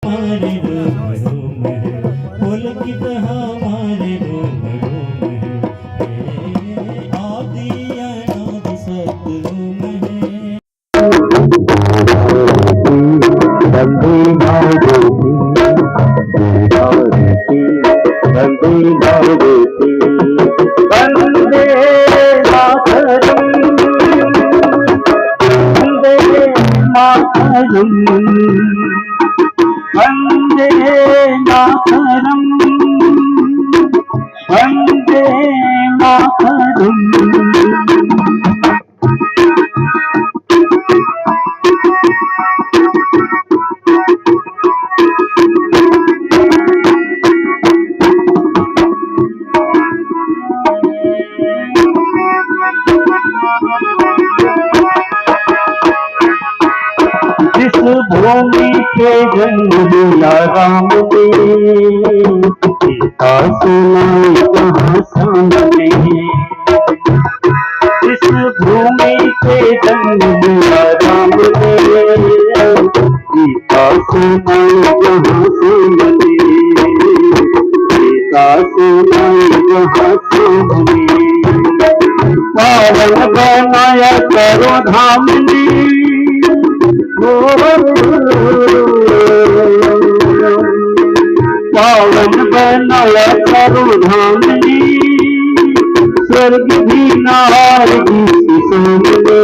हमारे रोम रोम है, पुलकित हमारे रोम रोम है, आदि अनादि सतरोम है। वंदे भारती वंदे भारती वंदे मातरम वंदे मातरम वंदे मातरम वंदे मातरम। जिस भूमि के जन्म दिया राम ने, सीता सुनाई कहाँ सामने। जिस भूमि के जन्म दिया राम ने, सीता सुनाई कहाँ सामने। सीता सुनाई कहाँ सामने। पावन बनाया करो धाम ने, पावन बनाया करो धाम ने, स्वर्ग भी नारगी सामने।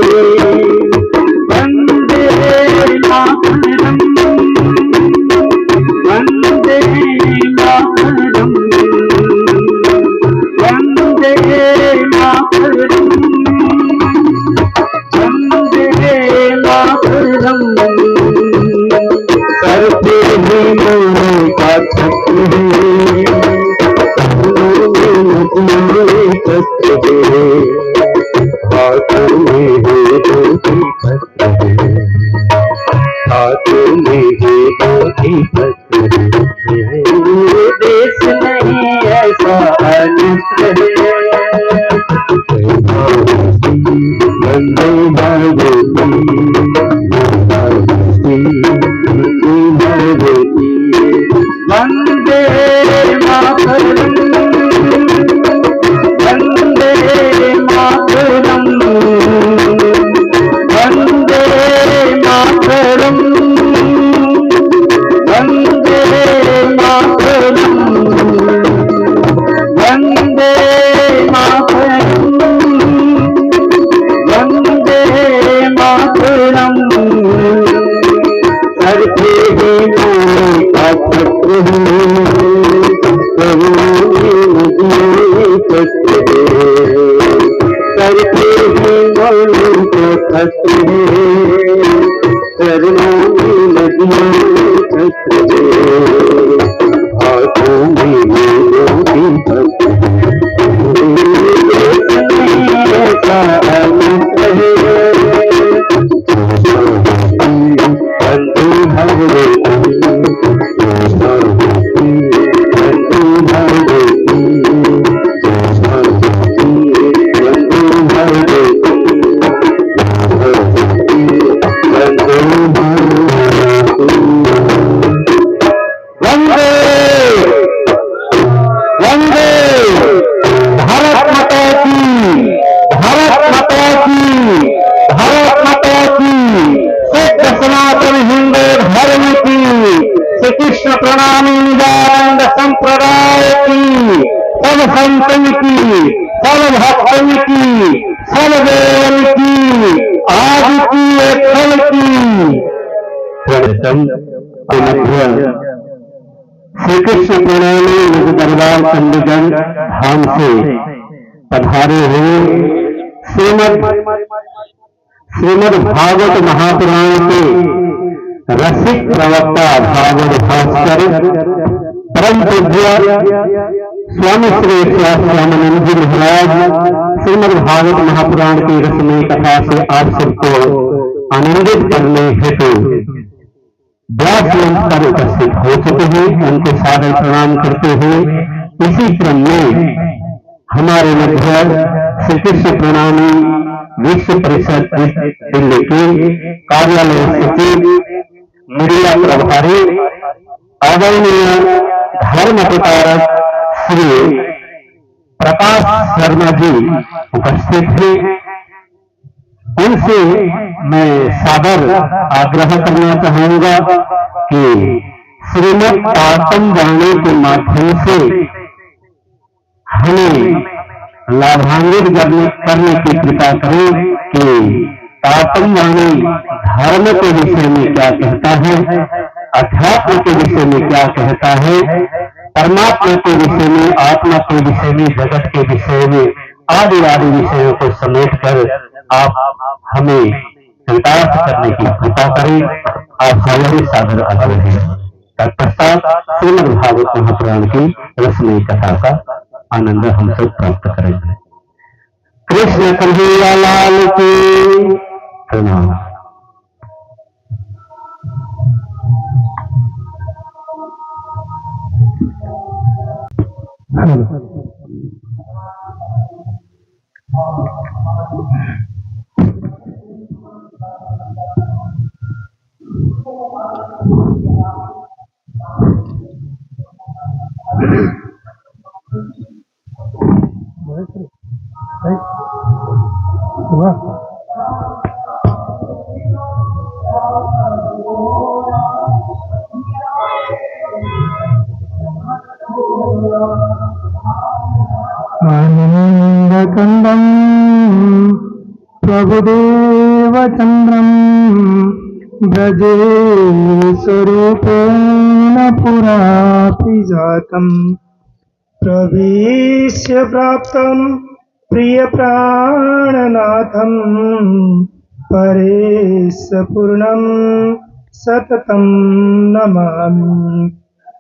वंदे मातरम वंदे मातरम वंदे मातरम वंदे मातरम। सर पे ही मोरे का छत्र है, छत्र है, हाथों में है धोती छत्र है, हाथों में है धोती छत्र है। देश नहीं ऐसा अन्यत्र है। वंदे भारती वंदे मातरम वंदे मातरम वंदे मातरम वंदे मातरम वंदे मातरम वंदे मातरम। सर पे ही मोरे का छत्र है, सर पे ही मोरे का छत्र है, चरणों में नदियों छत्र है, हाथों में मोती छत्र है। वंदे भारती कृष्ण प्रणामी निजानंद संप्रदाय की, सब संतन की, सब भक्तन की, सब देवन की, आज की फल की। श्री कृष्ण प्रणामी निज दरबार चंडीगढ़ धाम से पधारे हुए श्रीमद् भागवत महापुराण के रसिक प्रवक्ता भागवत भास्कर परम पूज्य स्वामी श्री श्यामानंद जी महाराज श्रीमद् भागवत महापुराण की रसमयी कथा से आप सबको आनंदित करने हेतु व्यास मंच पर उपस्थित हो चुके हैं। उनको सादर प्रणाम करते हुए इसी क्रम में हमारे मध्य श्री कृष्ण प्रणामी विश्व परिषद दिल्ली के कार्यालय सचिव मीडिया प्रभारी आदरणीय धर्म प्रचारक श्री प्रकाश शर्मा जी उपस्थित थे। उनसे मैं सादर आग्रह करना चाहूंगा कि श्रीमद् तारतम वाणी के माध्यम से हमें लाभान्वित करने की कृपा करें कि तारतम वाणी धर्म के विषय में क्या कहता है, अध्यात्म के विषय में क्या कहता है, परमात्मा के विषय में, आत्मा के विषय में, जगत के विषय में, आदि आदि विषयों को समेट कर आप हमें कृतार्थ करने की कृपा करें। आप हमारे सादर आग्रह है। तत्पश्चात श्रीमद् भागवत महापुराण की रसमयी कथा का आनंद हम सब प्राप्त करेंगे। कृष्ण कन्हैया लाल की प्रणाम। आनन्दकन्दं प्रभुदेव चन्द्रं ब्रजे स्वरूपेण पुरापि जातम् प्रवेश्य प्राप्तं प्रियप्राणनाथं परेशपूर्णं सततं नमामि।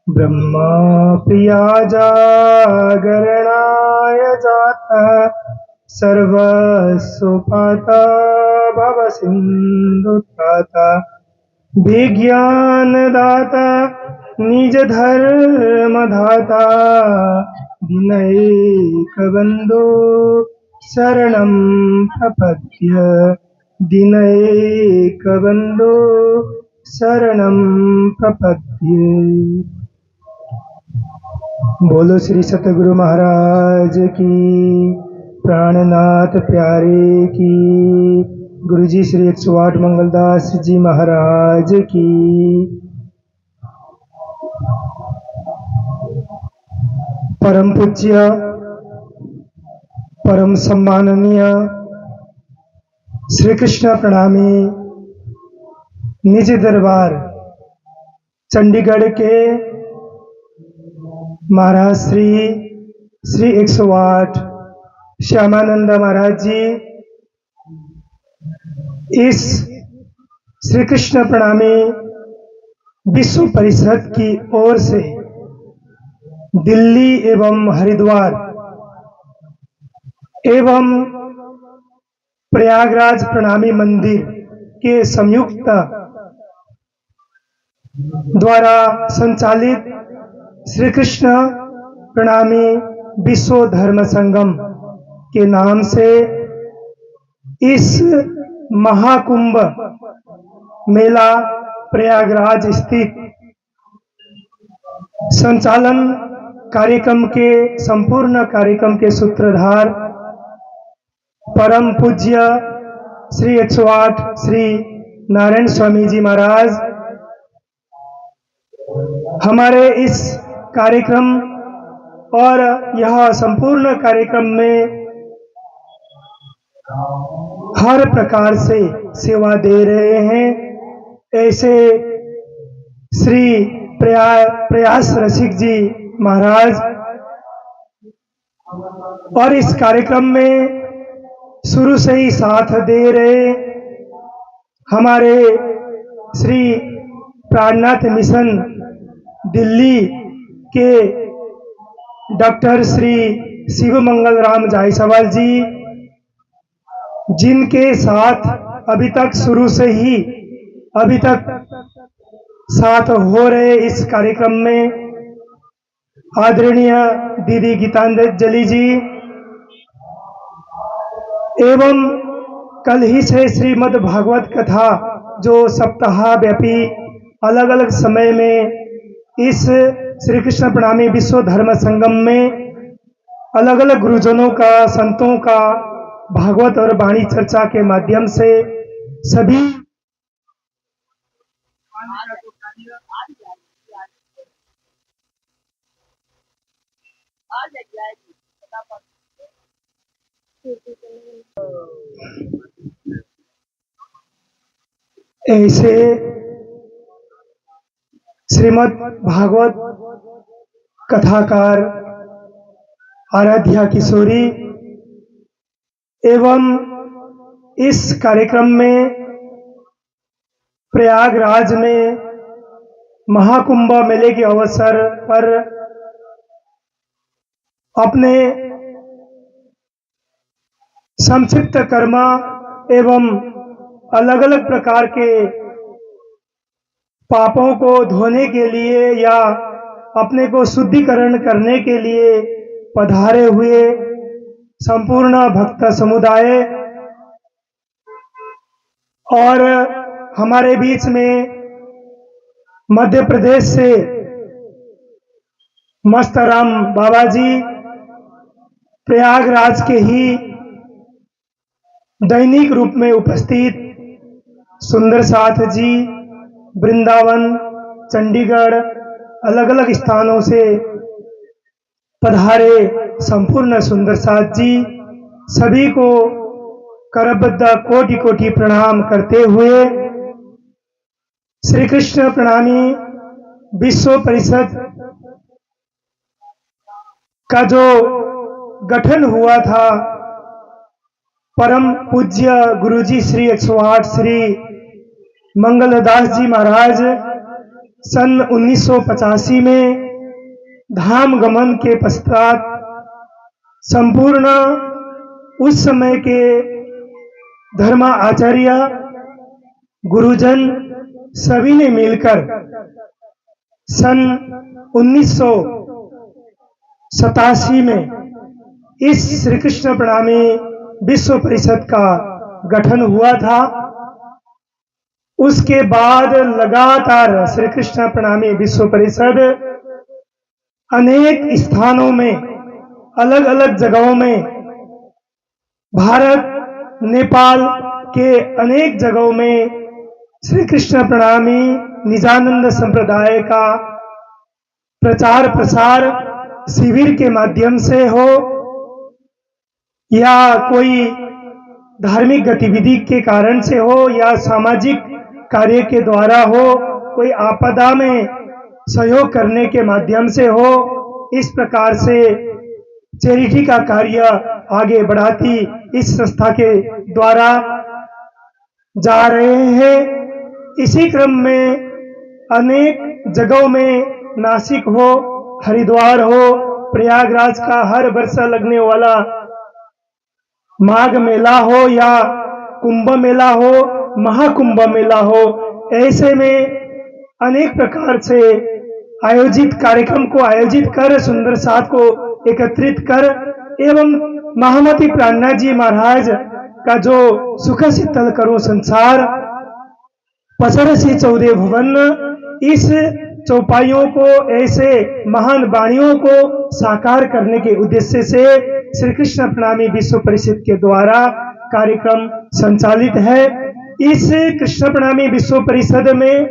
ब्रह्मा प्रिया जागरणाय जाता सर्वस्वपाता भवसिन्धुत्राता विज्ञानदाता निज धर्मधाता दिनैकबन्धो शरणं प्रपद्य दिनैकबन्धो शरणं प्रपद्ये। बोलो श्री सतगुरु महाराज की, प्राणनाथ प्यारे की, गुरु जी श्री 108 मंगलदास जी महाराज की। परम पूज्य परम सम्माननीय श्री कृष्ण प्रणामी निज दरबार चंडीगढ़ के महाराज श्री 108 श्यामानंद महाराज जी इस श्री कृष्ण प्रणामी विश्व परिषद की ओर से दिल्ली एवं हरिद्वार एवं प्रयागराज प्रणामी मंदिर के संयुक्त द्वारा संचालित श्री कृष्ण प्रणामी विश्व धर्म संगम के नाम से इस महाकुंभ मेला प्रयागराज स्थित संचालन कार्यक्रम के संपूर्ण कार्यक्रम के सूत्रधार परम पूज्य श्री 108 श्री नारायण स्वामी जी महाराज हमारे इस कार्यक्रम और यह संपूर्ण कार्यक्रम में हर प्रकार से सेवा दे रहे हैं। ऐसे श्री प्रयास रसिक जी महाराज और इस कार्यक्रम में शुरू से ही साथ दे रहे हमारे श्री प्राणनाथ मिशन दिल्ली के डॉक्टर श्री शिव मंगल राम जायसवाल जी, जिनके साथ अभी तक शुरू से ही अभी तक साथ हो रहे इस कार्यक्रम में आदरणीय दीदी गीतांजलि जी एवं कल ही से श्रीमद् भागवत कथा जो सप्ताह व्यापी अलग अलग समय में इस श्री कृष्ण प्रणामी विश्व धर्म संगम में अलग अलग गुरुजनों का, संतों का भागवत और वाणी चर्चा के माध्यम से सभी ऐसे श्रीमद् भागवत कथाकार आराध्या किशोरी एवं इस कार्यक्रम में प्रयागराज में महाकुंभ मेले के अवसर पर अपने संक्षिप्त कर्म एवं अलग अलग प्रकार के पापों को धोने के लिए या अपने को शुद्धिकरण करने के लिए पधारे हुए संपूर्ण भक्त समुदाय और हमारे बीच में मध्य प्रदेश से मस्तराम बाबा जी, प्रयागराज के ही दैनिक रूप में उपस्थित सुंदर साथ जी, वृंदावन, चंडीगढ़, अलग अलग स्थानों से पधारे संपूर्ण सुंदर साथ जी, सभी को करबद्ध कोटि कोटि प्रणाम करते हुए श्री कृष्ण प्रणामी विश्व परिषद का जो गठन हुआ था, परम पूज्य गुरुजी श्री 108 श्री मंगलदास जी महाराज सन 1985 में धाम गमन के पश्चात संपूर्ण उस समय के धर्म आचार्य गुरुजन सभी ने मिलकर सन 1987 में इस श्री कृष्ण प्रणामी विश्व परिषद का गठन हुआ था। उसके बाद लगातार श्री कृष्ण प्रणामी विश्व परिषद अनेक स्थानों में, अलग अलग जगहों में, भारत, नेपाल के अनेक जगहों में श्री कृष्ण प्रणामी निजानंद संप्रदाय का प्रचार प्रसार शिविर के माध्यम से हो या कोई धार्मिक गतिविधि के कारण से हो या सामाजिक कार्य के द्वारा हो, कोई आपदा में सहयोग करने के माध्यम से हो, इस प्रकार से चैरिटी का कार्य आगे बढ़ाती इस संस्था के द्वारा जा रहे हैं। इसी क्रम में अनेक जगहों में, नासिक हो, हरिद्वार हो, प्रयागराज का हर वर्ष लगने वाला माघ मेला हो या कुंभ मेला हो, महाकुंभ मेला हो, ऐसे में अनेक प्रकार से आयोजित कार्यक्रम को आयोजित कर सुंदर साथ को एकत्रित कर एवं महामती प्राणनाथ जी महाराज का जो सुख शीतल करो संसार पसरसी 14 भुवन, इस चौपाइयों को, ऐसे महान वाणियों को साकार करने के उद्देश्य से श्री कृष्ण प्रणामी विश्व परिषद के द्वारा कार्यक्रम संचालित है। इस कृष्ण प्रणामी विश्व परिषद में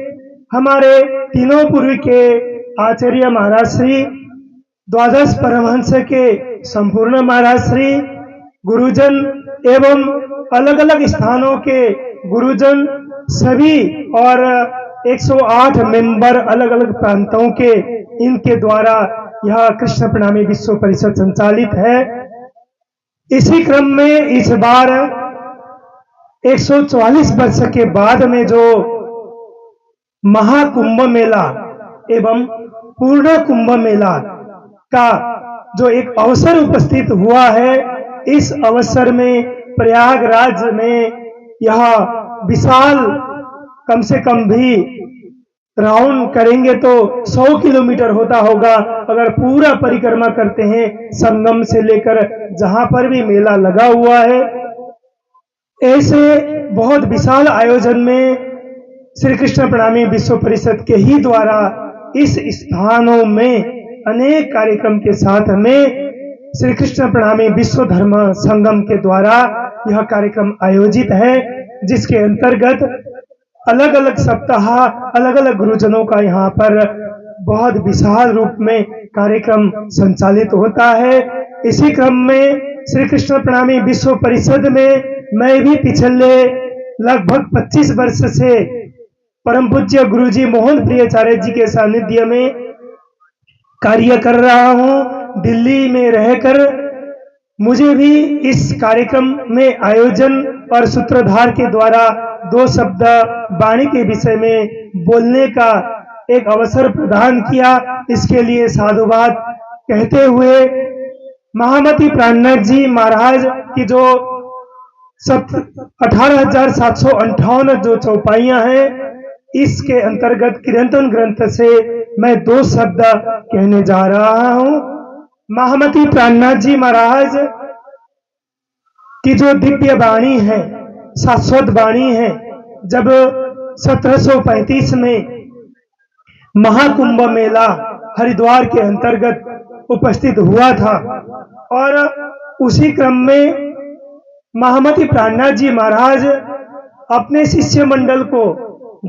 हमारे तीनों पूर्व के आचार्य महाराज श्री, द्वादश परमहंस के संपूर्ण महाराज श्री, गुरुजन एवं अलग अलग स्थानों के गुरुजन सभी और 108 मेंबर अलग अलग प्रांतों के, इनके द्वारा यह कृष्ण प्रणामी विश्व परिषद संचालित है। इसी क्रम में इस बार 144 वर्ष के बाद में जो महाकुंभ मेला एवं पूर्ण कुंभ मेला का जो एक अवसर उपस्थित हुआ है, इस अवसर में प्रयागराज में यह विशाल, कम से कम भी राउंड करेंगे तो 100 किलोमीटर होता होगा, अगर पूरा परिक्रमा करते हैं संगम से लेकर जहां पर भी मेला लगा हुआ है। ऐसे बहुत विशाल आयोजन में श्री कृष्ण प्रणामी विश्व परिषद के ही द्वारा इस स्थानों में अनेक कार्यक्रम के साथ हमें श्री कृष्ण प्रणामी विश्व धर्म संगम के द्वारा यह कार्यक्रम आयोजित है, जिसके अंतर्गत अलग अलग सप्ताह अलग अलग गुरुजनों का यहाँ पर बहुत विशाल रूप में कार्यक्रम संचालित होता है। इसी क्रम में श्री कृष्ण प्रणामी विश्व परिषद में मैं भी पिछले लगभग 25 वर्ष से परम पूज्य गुरुजी मोहन प्रियाचार्य जी के सानिध्य में कार्य कर रहा हूँ। दिल्ली में रहकर मुझे भी इस कार्यक्रम में आयोजन और सूत्रधार के द्वारा 2 शब्द वाणी के विषय में बोलने का एक अवसर प्रदान किया। इसके लिए साधुवाद कहते हुए महामती प्राणनाथ जी महाराज की जो 18,758 जो चौपाइयां हैं, इसके अंतर्गत कीर्तन ग्रंथ से मैं 2 शब्द कहने जा रहा हूं। महामती प्राणनाथ जी महाराज की जो दिव्य वाणी है, शाश्वत वाणी है, जब 1735 में महाकुंभ मेला हरिद्वार के अंतर्गत उपस्थित हुआ था और उसी क्रम में महामती प्राणनाथ जी महाराज अपने शिष्य मंडल को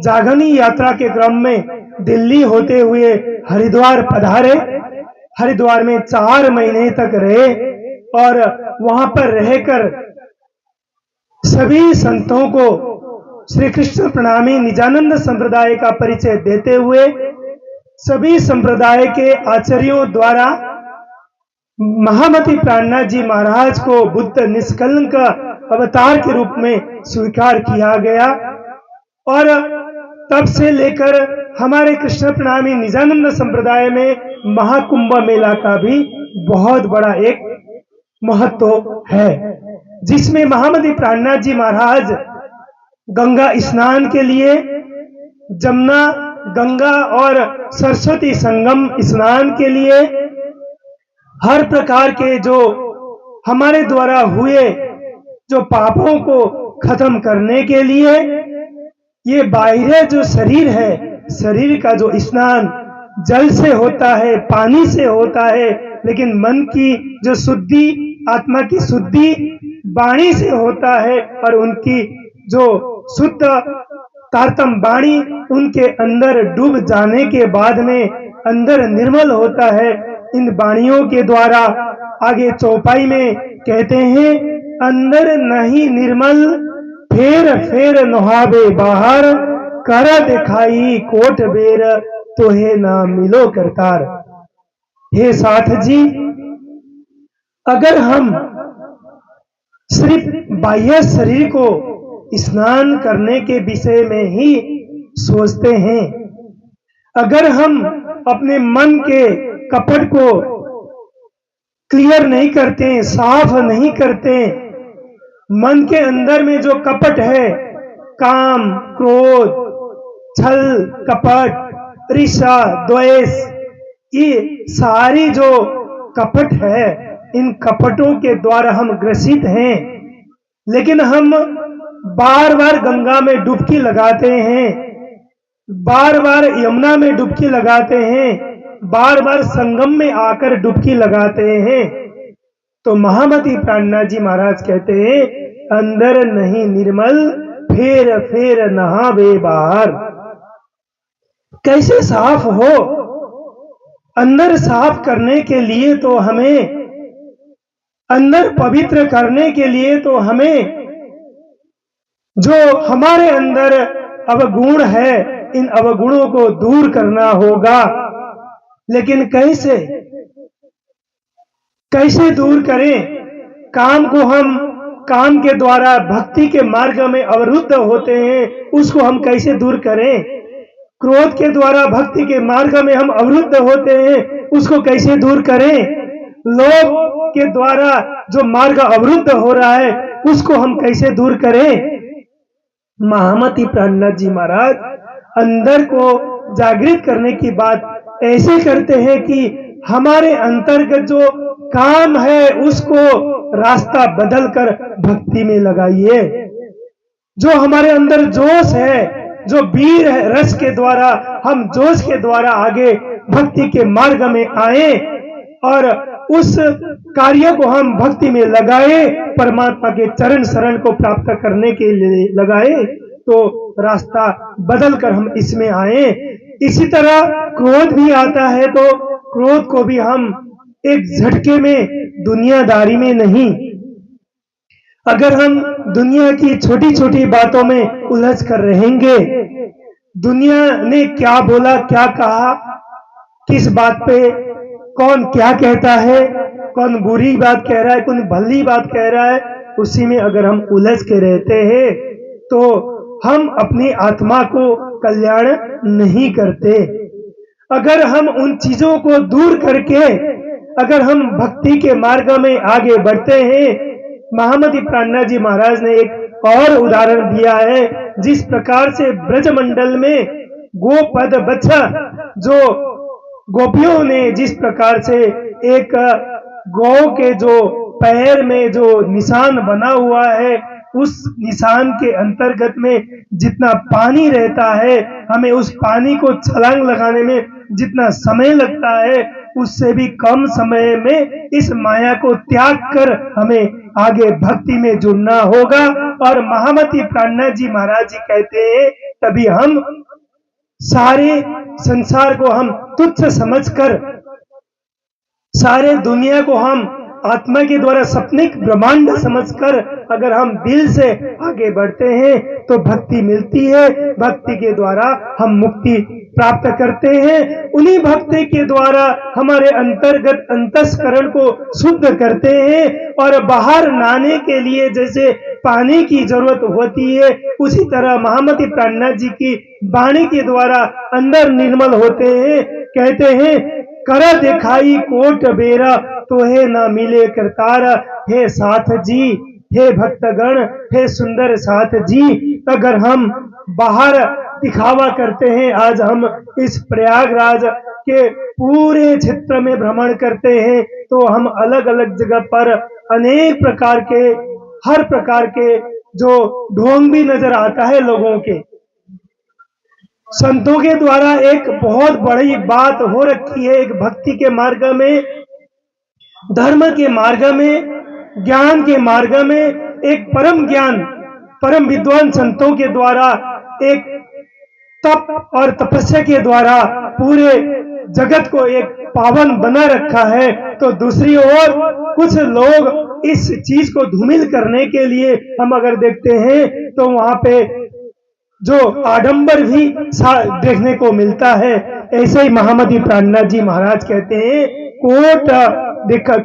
जागनी यात्रा के क्रम में दिल्ली होते हुए हरिद्वार पधारे। हरिद्वार में 4 महीने तक रहे और वहां पर रहकर सभी संतों को श्री कृष्ण प्रणामी निजानंद संप्रदाय का परिचय देते हुए सभी संप्रदाय के आचार्यों द्वारा महामती प्राणनाथ जी महाराज को बुद्ध निष्कलंक अवतार के रूप में स्वीकार किया गया और तब से लेकर हमारे कृष्ण प्रणामी निजानंद संप्रदाय में महाकुंभ मेला का भी बहुत बड़ा एक महत्व है, जिसमें महामती प्राणनाथ जी महाराज गंगा स्नान के लिए जमुना गंगा और सरस्वती संगम स्नान के लिए हर प्रकार के जो हमारे द्वारा हुए जो पापों को खत्म करने के लिए ये बाह्य जो शरीर है, शरीर का जो स्नान जल से होता है, पानी से होता है, लेकिन मन की जो शुद्धि, आत्मा की शुद्धि वाणी से होता है और उनकी जो शुद्ध तारतम वाणी उनके अंदर डूब जाने के बाद में अंदर निर्मल होता है। इन वाणियों के द्वारा आगे चौपाई में कहते हैं, अंदर नहीं निर्मल फेर फेर नहावे बाहर, कर दिखाई कोट बेर तोहे ना मिलो करतार। हे साथ जी, अगर हम सिर्फ बाह्य शरीर को स्नान करने के विषय में ही सोचते हैं, अगर हम अपने मन के कपट को क्लियर नहीं करते, साफ नहीं करते, मन के अंदर में जो कपट है, काम, क्रोध, छल, कपट, ईर्ष्या, द्वेष, ये सारी जो कपट है, इन कपटों के द्वारा हम ग्रसित हैं। लेकिन हम बार बार गंगा में डुबकी लगाते हैं, बार बार यमुना में डुबकी लगाते हैं, बार बार संगम में आकर डुबकी लगाते हैं। तो महामती प्राणनाथ जी महाराज कहते हैं, अंदर नहीं निर्मल फेर फेर नहावे बाहर। कैसे साफ हो? अंदर साफ करने के लिए तो हमें, अंदर पवित्र करने के लिए तो हमें जो हमारे अंदर अवगुण है, इन अवगुणों को दूर करना होगा। लेकिन कैसे कैसे दूर करें? काम को हम काम के द्वारा भक्ति के मार्ग में अवरुद्ध होते हैं, उसको हम कैसे दूर करें? क्रोध के द्वारा भक्ति के मार्ग में हम अवरुद्ध होते हैं, उसको कैसे दूर करें? लोभ के द्वारा जो मार्ग अवरुद्ध हो रहा है, उसको हम कैसे दूर करें? महामती प्राणनाथ जी महाराज अंदर को जागृत करने की बात ऐसे करते हैं कि हमारे अंतर्गत जो काम है उसको रास्ता बदलकर भक्ति में लगाइए। जो हमारे अंदर जोश है, जो वीर रस के द्वारा, हम जोश के द्वारा आगे भक्ति के मार्ग में आए और उस कार्य को हम भक्ति में लगाए, परमात्मा के चरण शरण को प्राप्त करने के लिए लगाए, तो रास्ता बदल कर हम इसमें आए। इसी तरह क्रोध भी आता है, तो क्रोध को भी हम एक झटके में, दुनियादारी में नहीं, अगर हम दुनिया की छोटी छोटी बातों में उलझ कर रहेंगे, दुनिया ने क्या बोला, क्या कहा, किस बात पे कौन क्या कहता है, कौन बुरी बात कह रहा है, कौन भली बात कह रहा है, उसी में अगर हम उलझ के रहते हैं तो हम अपनी आत्मा को कल्याण नहीं करते। अगर हम उन चीजों को दूर करके अगर हम भक्ति के मार्ग में आगे बढ़ते हैं, महामती प्राणनाथ जी महाराज ने एक और उदाहरण दिया है, जिस प्रकार से ब्रजमंडल में गोपद बच्चा, जो गोपियों ने जिस प्रकार से एक गौ के जो पैर में जो निशान बना हुआ है, उस निशान के अंतर्गत में जितना पानी रहता है, हमें उस पानी को छलांग लगाने में जितना समय लगता है, उससे भी कम समय में इस माया को त्याग कर हमें आगे भक्ति में जुड़ना होगा। और महामती प्राणनाथ जी महाराज जी कहते हैं, तभी हम सारे संसार को हम तुच्छ समझकर, सारे दुनिया को हम आत्मा के द्वारा सपनिक ब्रह्मांड समझकर अगर हम दिल से आगे बढ़ते हैं तो भक्ति मिलती है। भक्ति के द्वारा हम मुक्ति प्राप्त करते हैं। उन्हीं भक्ति के द्वारा हमारे अंतर्गत अंतस्करण को शुद्ध करते हैं। और बाहर नहाने के लिए जैसे पानी की जरूरत होती है, उसी तरह महामती प्राणनाथ जी की वाणी के द्वारा अंदर निर्मल होते हैं। कहते हैं, कर दिखाई कोट बेरा तो हे ना मिले करतार, हे साथ जी, हे भक्तगण, हे सुंदर साथ जी। अगर हम बाहर दिखावा करते हैं, आज हम इस प्रयागराज के पूरे क्षेत्र में भ्रमण करते हैं, तो हम अलग अलग जगह पर अनेक प्रकार के, हर प्रकार के जो ढोंग भी नजर आता है लोगों के। संतों के द्वारा एक बहुत बड़ी बात हो रखी है, एक भक्ति के मार्ग में, धर्म के मार्ग में, ज्ञान के मार्ग में, एक परम ज्ञान, परम विद्वान संतों के द्वारा एक तप और तपस्या के द्वारा पूरे जगत को एक पावन बना रखा है। तो दूसरी ओर कुछ लोग इस चीज को धूमिल करने के लिए हम अगर देखते हैं तो वहां पे जो आडंबर भी देखने को मिलता है। ऐसे ही महामती प्राणनाथ जी महाराज कहते हैं, कोट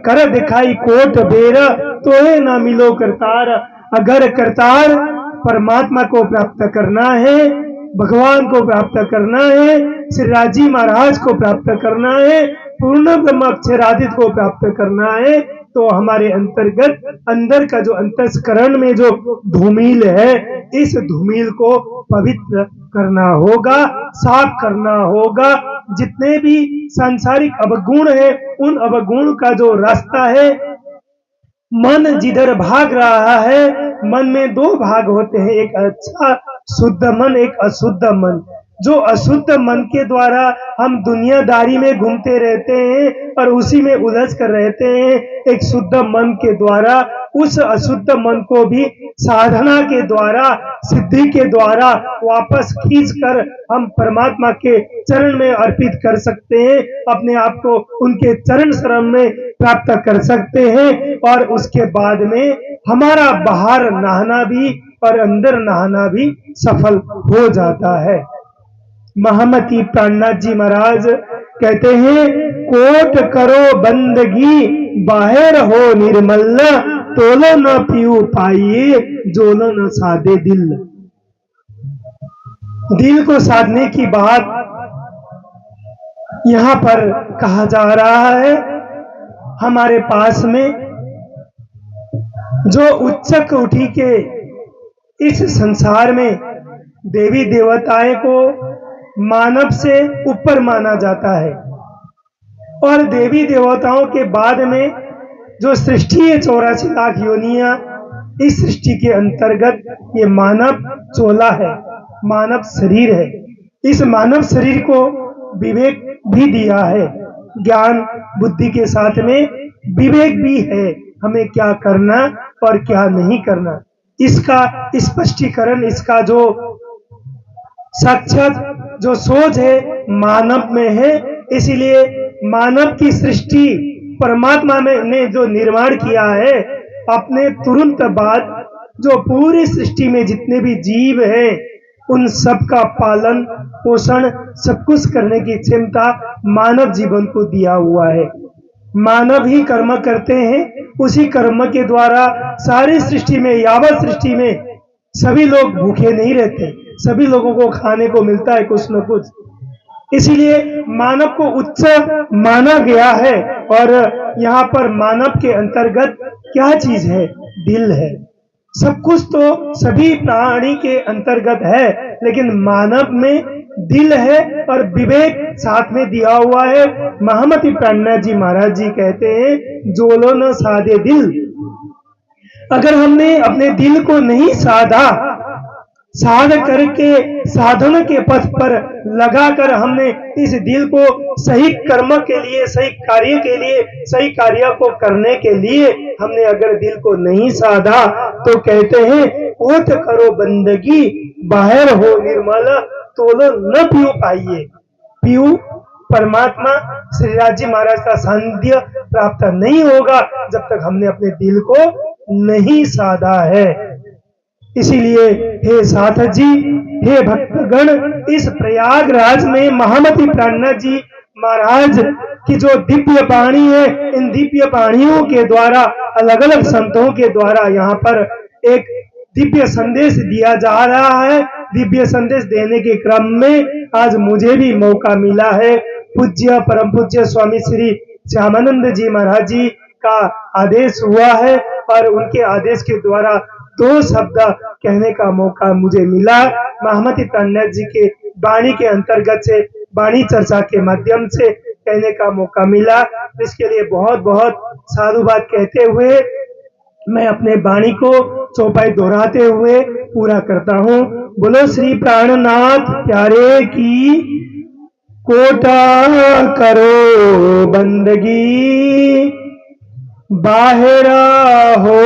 कर दिखाई कोट बेरा तो है ना मिलो करतार। अगर करतार परमात्मा को प्राप्त करना है, भगवान को प्राप्त करना है, श्री राजी महाराज को प्राप्त करना है, पूर्ण ब्रह्म अक्षरादित को प्राप्त करना है, तो हमारे अंतर्गत अंदर का जो अंतस्करण में जो धूमिल है, इस धूमिल को पवित्र करना होगा, साफ करना होगा। जितने भी सांसारिक अवगुण है, उन अवगुण का जो रास्ता है, मन जिधर भाग रहा है, मन में दो भाग होते हैं, एक अच्छा शुद्ध मन, एक अशुद्ध मन। जो अशुद्ध मन के द्वारा हम दुनियादारी में घूमते रहते हैं और उसी में उलझ कर रहते हैं, एक शुद्ध मन के द्वारा उस अशुद्ध मन को भी साधना के द्वारा, सिद्धि के द्वारा वापस खींच कर हम परमात्मा के चरण में अर्पित कर सकते हैं, अपने आप को उनके चरण शरण में प्राप्त कर सकते हैं। और उसके बाद में हमारा बाहर नहाना भी और अंदर नहाना भी सफल हो जाता है। महामती प्राणनाथ जी महाराज कहते हैं, कोट करो बंदगी बाहर हो निर्मल, तोलो न पीऊ पाइए जोलो न साधे दिल। दिल को साधने की बात यहाँ पर कहा जा रहा है। हमारे पास में जो उच्चक उठी के इस संसार में देवी देवताएं को मानव से ऊपर माना जाता है, और देवी देवताओं के बाद में जो सृष्टि है 84 लाख योनियां, इस सृष्टि के अंतर्गत ये मानव चोला है। मानव शरीर है। इस मानव शरीर को विवेक भी दिया है, ज्ञान बुद्धि के साथ में विवेक भी है, हमें क्या करना और क्या नहीं करना। इसका स्पष्टीकरण, इसका जो साक्षात जो सोच है मानव में है। इसीलिए मानव की सृष्टि परमात्मा में ने जो निर्माण किया है, अपने तुरंत बाद जो पूरी सृष्टि में जितने भी जीव हैं उन सब का पालन पोषण सब कुछ करने की क्षमता मानव जीवन को दिया हुआ है। मानव ही कर्म करते हैं, उसी कर्म के द्वारा सारी सृष्टि में, यावत सृष्टि में सभी लोग भूखे नहीं रहते, सभी लोगों को खाने को मिलता है कुछ न कुछ। इसीलिए मानव को उच्च माना गया है। और यहाँ पर मानव के अंतर्गत क्या चीज है? दिल है। सब कुछ तो सभी प्राणी के अंतर्गत है, लेकिन मानव में दिल है और विवेक साथ में दिया हुआ है। महामती प्राणनाथ जी महाराज जी कहते हैं, जोलो न साधे दिल। अगर हमने अपने दिल को नहीं साधा, साध करके साधन के पथ पर लगाकर हमने इस दिल को सही कर्म के लिए, सही कार्य के लिए, सही कार्य को करने के लिए हमने अगर दिल को नहीं साधा, तो कहते हैं ओत करो बंदगी, बाहर हो निर्मल, तोलो न पियो पाइए। पियो परमात्मा श्री राज जी महाराज का सानिध्य प्राप्त नहीं होगा जब तक हमने अपने दिल को नहीं साधा है। इसीलिए हे साधक जी, हे भक्तगण, इस प्रयागराज में महामती प्राणनाथ जी महाराज की जो दिव्य वाणी है, इन दिव्य वाणियों के द्वारा, अलग अलग संतों के द्वारा यहाँ पर एक दिव्य संदेश दिया जा रहा है। दिव्य संदेश देने के क्रम में आज मुझे भी मौका मिला है। पूज्य परम पूज्य स्वामी श्री श्यामानंद जी महाराज जी का आदेश हुआ है और उनके आदेश के द्वारा 2 शब्द कहने का मौका मुझे मिला। महामती प्राणनाथ जी के वाणी के अंतर्गत से, वाणी चर्चा के माध्यम से कहने का मौका मिला। इसके लिए बहुत बहुत साधुवाद कहते हुए मैं अपने वाणी को चौपाई दोहराते हुए पूरा करता हूँ। बोलो श्री प्राणनाथ प्यारे की, कोटा करो बंदगी, बाहरा हो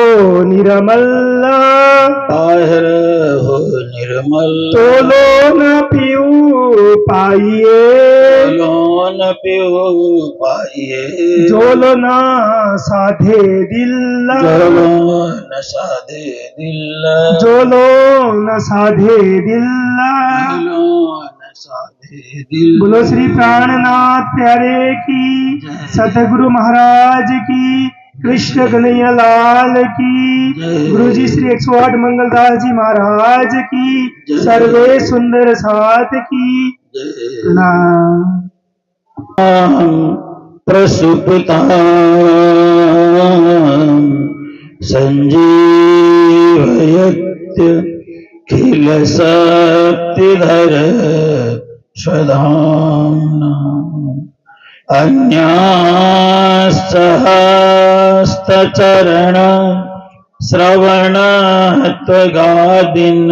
निर्मला, बाहर हो निर्मल, तोलो न पियू पाइए, तोलो न पियो पाइए, जोलो न साधे दिल्ला, जोलो न साधे दिल्ला, जोलो न साधे दिल्ला। जोलो न साधे दिल। बोलो श्री प्राणनाथ प्यारे की, सतगुरु महाराज की, कृष्ण कन्हैया लाल की, गुरु जी श्री 108 मंगलदास जी महाराज की, सर्वे सुंदर साथ की प्रणाम। प्रसुप्तां संजीवयत्य खिल शक्तिधर स्वधाम्ना, अन्यासहस्तचरण श्रवण त्वगादिन,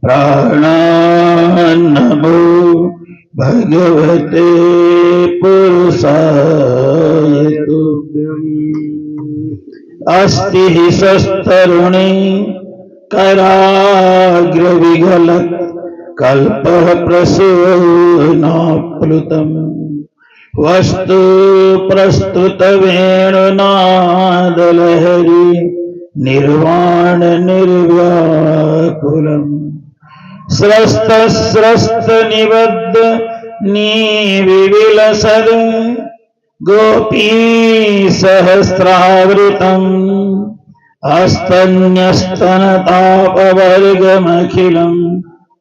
प्राणान्नमो भगवते पुरुषाय तुभ्यम्। अस्ति हि स्वस्तरुणी कराग्रविगलत् कल्पः प्रसूनाप्लुतम्, वस्तु प्रस्तुत वेणुनादलहरी निर्वाण निर्व्याकुलम्, स्रस्त स्रस्त निबद्ध निविलसद गोपी सहस्रावृतम्, अस्तन्यस्तनतापवर्गमखिलम्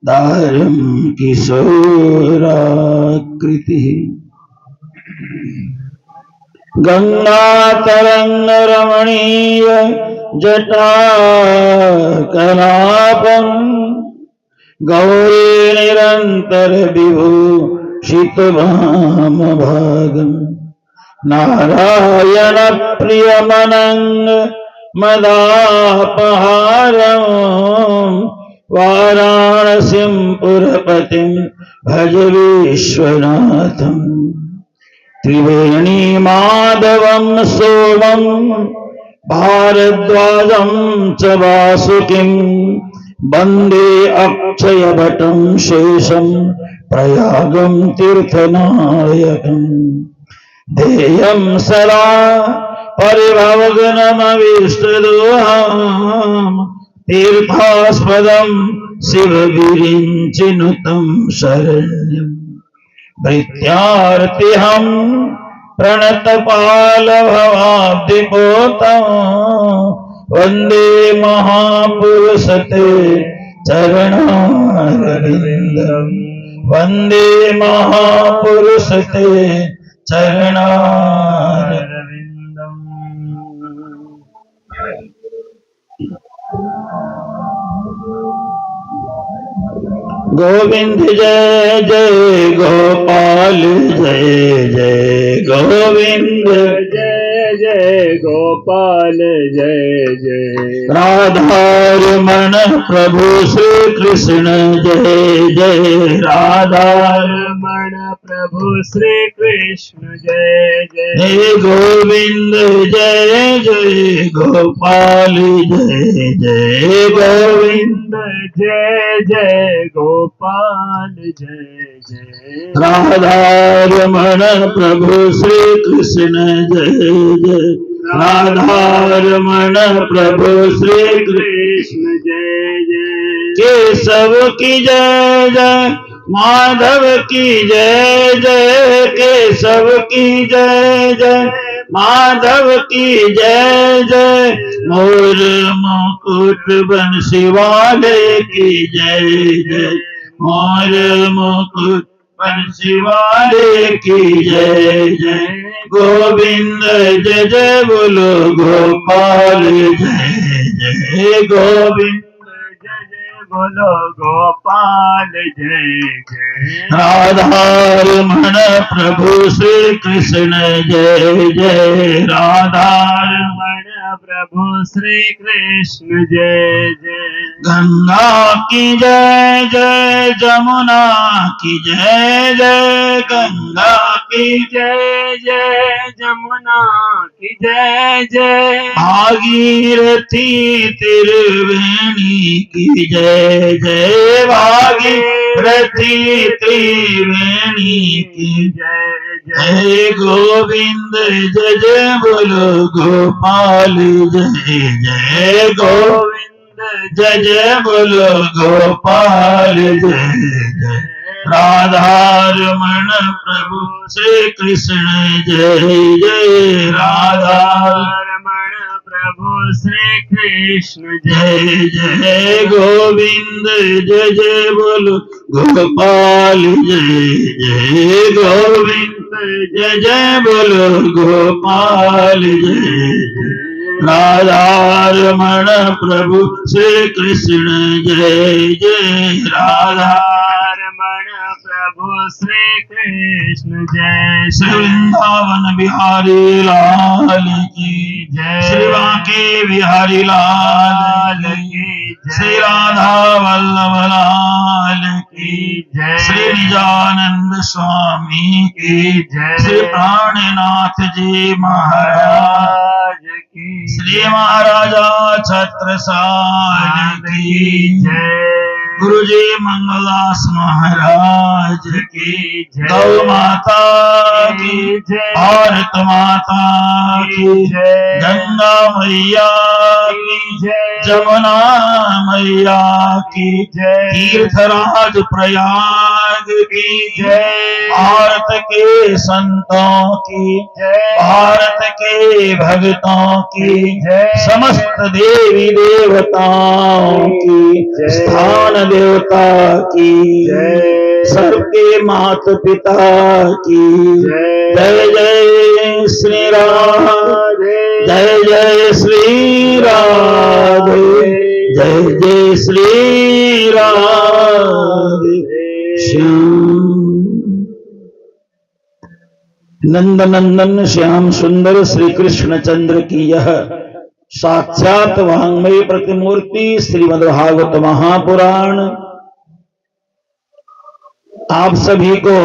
दारुं किशोराकृतिः। गंगातरंग रमणीय जटाकलापम्, गौरी निरंतर विभूषित वामभागम्, नारायण प्रियमनंग मदापहारम्, वाराणसीं पुरपतिं भज विश्वनाथं त्रिवेणी माधवं सोमं भारद्वाजं च वासुकिं वन्दे अक्षयभटं शेषं प्रयागं तीर्थनायकम् ध्येयं सदा परिभवग्नमविष्टदोहम् तीर्थास्पदं शिवविरिञ्चिनुतं शरण्यम् भृत्यार्तिहं प्रणतपालभवाब्धिपोतं वन्दे महापुरुषते चरणारविन्दम् वन्दे महापुरुषते चरणारविन्दम्। गोविंद जय जय गोपाल जय जय गोविंद जय जय गोपाल जय जय राधारमण प्रभु श्री कृष्ण जय जय राधारमण प्रभु श्री कृष्ण जय जय हे गोविंद जय जय गोपाल जय जय गोविंद जय जय गोपाल जय जय राधारमण प्रभु श्री कृष्ण जय जय राधारमण प्रभु श्री कृष्ण जय जय केशव की जय जय माधव की जय जय केशव की जय जय माधव की जय जय मोर मुकुट बंसी वाले की जय जय मोर मुकुट बंसी वाले की जय जय गोविंद जय जय बोलो गोपाल जय जय गोविंद बोलो गोपाल जय जय राधारमण प्रभु श्री कृष्ण जय जय राधारमण प्रभु श्री कृष्ण जय जय गंगा की जय जय जमुना की जय जय गंगा की जय जय जमुना की जय जय भागीरथी त्रिवेणी की जय जय भागीरथी त्रिवेणी की जय जय गोविंद जय जय बोलो गोपाल जय जय गोविंद जय जय बोलो गोपाल जय जय राधारमण प्रभु श्री कृष्ण जय जय राधारमण प्रभु श्री कृष्ण जय जय गोविंद जय जय बोलो गोपाल जय जय गोविंद जय जय बोलो गोपाल जय जय राधारमण प्रभु श्री कृष्ण जय जय राधारमण प्रभु श्री कृष्ण जय श्री वृंदावन बिहारी लाल की जय श्री बांके बिहारी लाल की श्री राधा वल्लभ लाल की जय श्री निजानंद स्वामी की जय श्री प्राणनाथ जी महाराज की श्री महाराजा छत्रसाल की जय गुरुजी मंगलदास महाराज की जय गौ माता की जय भारत माता की जय गंगा मैया की जय जमुना मैया की जय तीर्थराज प्रयाग की जय भारत के संतों की जय भारत के भक्तों की जय समस्त देवी देवताओं की जय स्थान देवता की जय सबके माता पिता की जय जय जय श्री राधे जय जय श्री राधे जय जय श्री राधे श्याम नंद नंदन श्याम सुंदर श्री कृष्ण चंद्र की यह साक्षात वांग्मयी प्रतिमूर्ति श्रीमद्भागवत महापुराण आप सभी को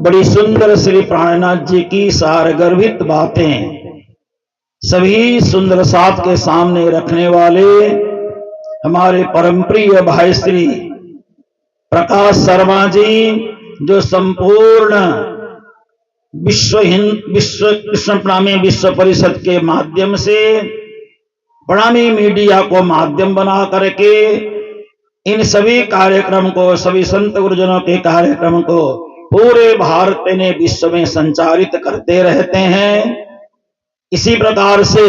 बड़ी सुंदर श्री प्राणनाथ जी की सारगर्भित बातें सभी सुंदर साथ के सामने रखने वाले हमारे परम प्रिय भाई श्री प्रकाश शर्मा जी, जो संपूर्ण विश्व कृष्ण प्रणामी विश्व परिषद के माध्यम से प्रणामी मीडिया को माध्यम बना करके इन सभी कार्यक्रम को, सभी संत गुरुजनों के कार्यक्रम को पूरे भारत ने विश्व में संचारित करते रहते हैं। इसी प्रकार से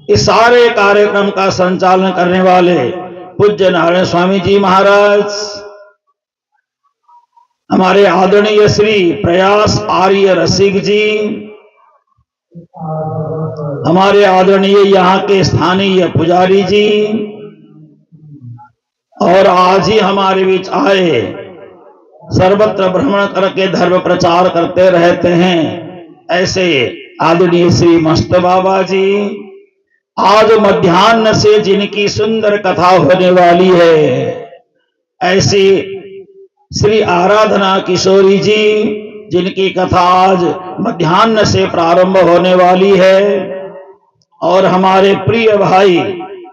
इस सारे कार्यक्रम का संचालन करने वाले पूज्य नारायण स्वामी जी महाराज, हमारे आदरणीय श्री प्रयास आर्य रसिक जी, हमारे आदरणीय यहाँ के स्थानीय पुजारी जी, और आज ही हमारे बीच आए सर्वत्र भ्रमण करके धर्म प्रचार करते रहते हैं ऐसे आदरणीय श्री मस्त बाबा जी, आज मध्याह्न से जिनकी सुंदर कथा होने वाली है ऐसी श्री आराधना किशोरी जी, जिनकी कथा आज मध्याह्न से प्रारंभ होने वाली है, और हमारे प्रिय भाई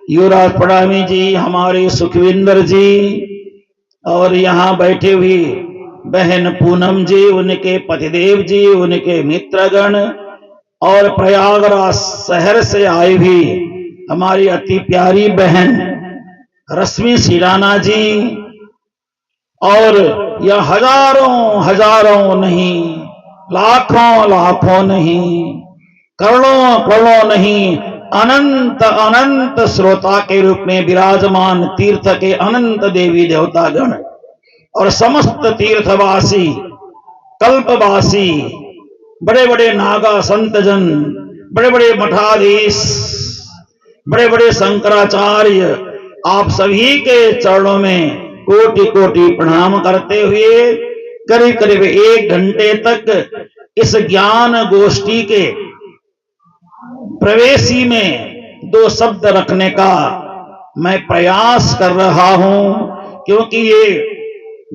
युवराज प्रणामी जी, हमारे सुखविंदर जी, और यहाँ बैठे हुई बहन पूनम जी, उनके पतिदेव जी, उनके मित्रगण, और प्रयागराज शहर से आई भी हमारी अति प्यारी बहन रश्मि सिराना जी, और यह हजारों हजारों नहीं, लाखों लाखों नहीं, करोड़ों करोड़ों नहीं, अनंत अनंत श्रोता के रूप में विराजमान तीर्थ के अनंत देवी देवतागण और समस्त तीर्थवासी, कल्पवासी, बड़े बड़े नागा संतजन, बड़े बड़े मठाधीश, बड़े बड़े शंकराचार्य, आप सभी के चरणों में कोटि कोटि प्रणाम करते हुए करीब करीब 1 घंटे तक इस ज्ञान गोष्ठी के प्रवेशी में 2 शब्द रखने का मैं प्रयास कर रहा हूं, क्योंकि ये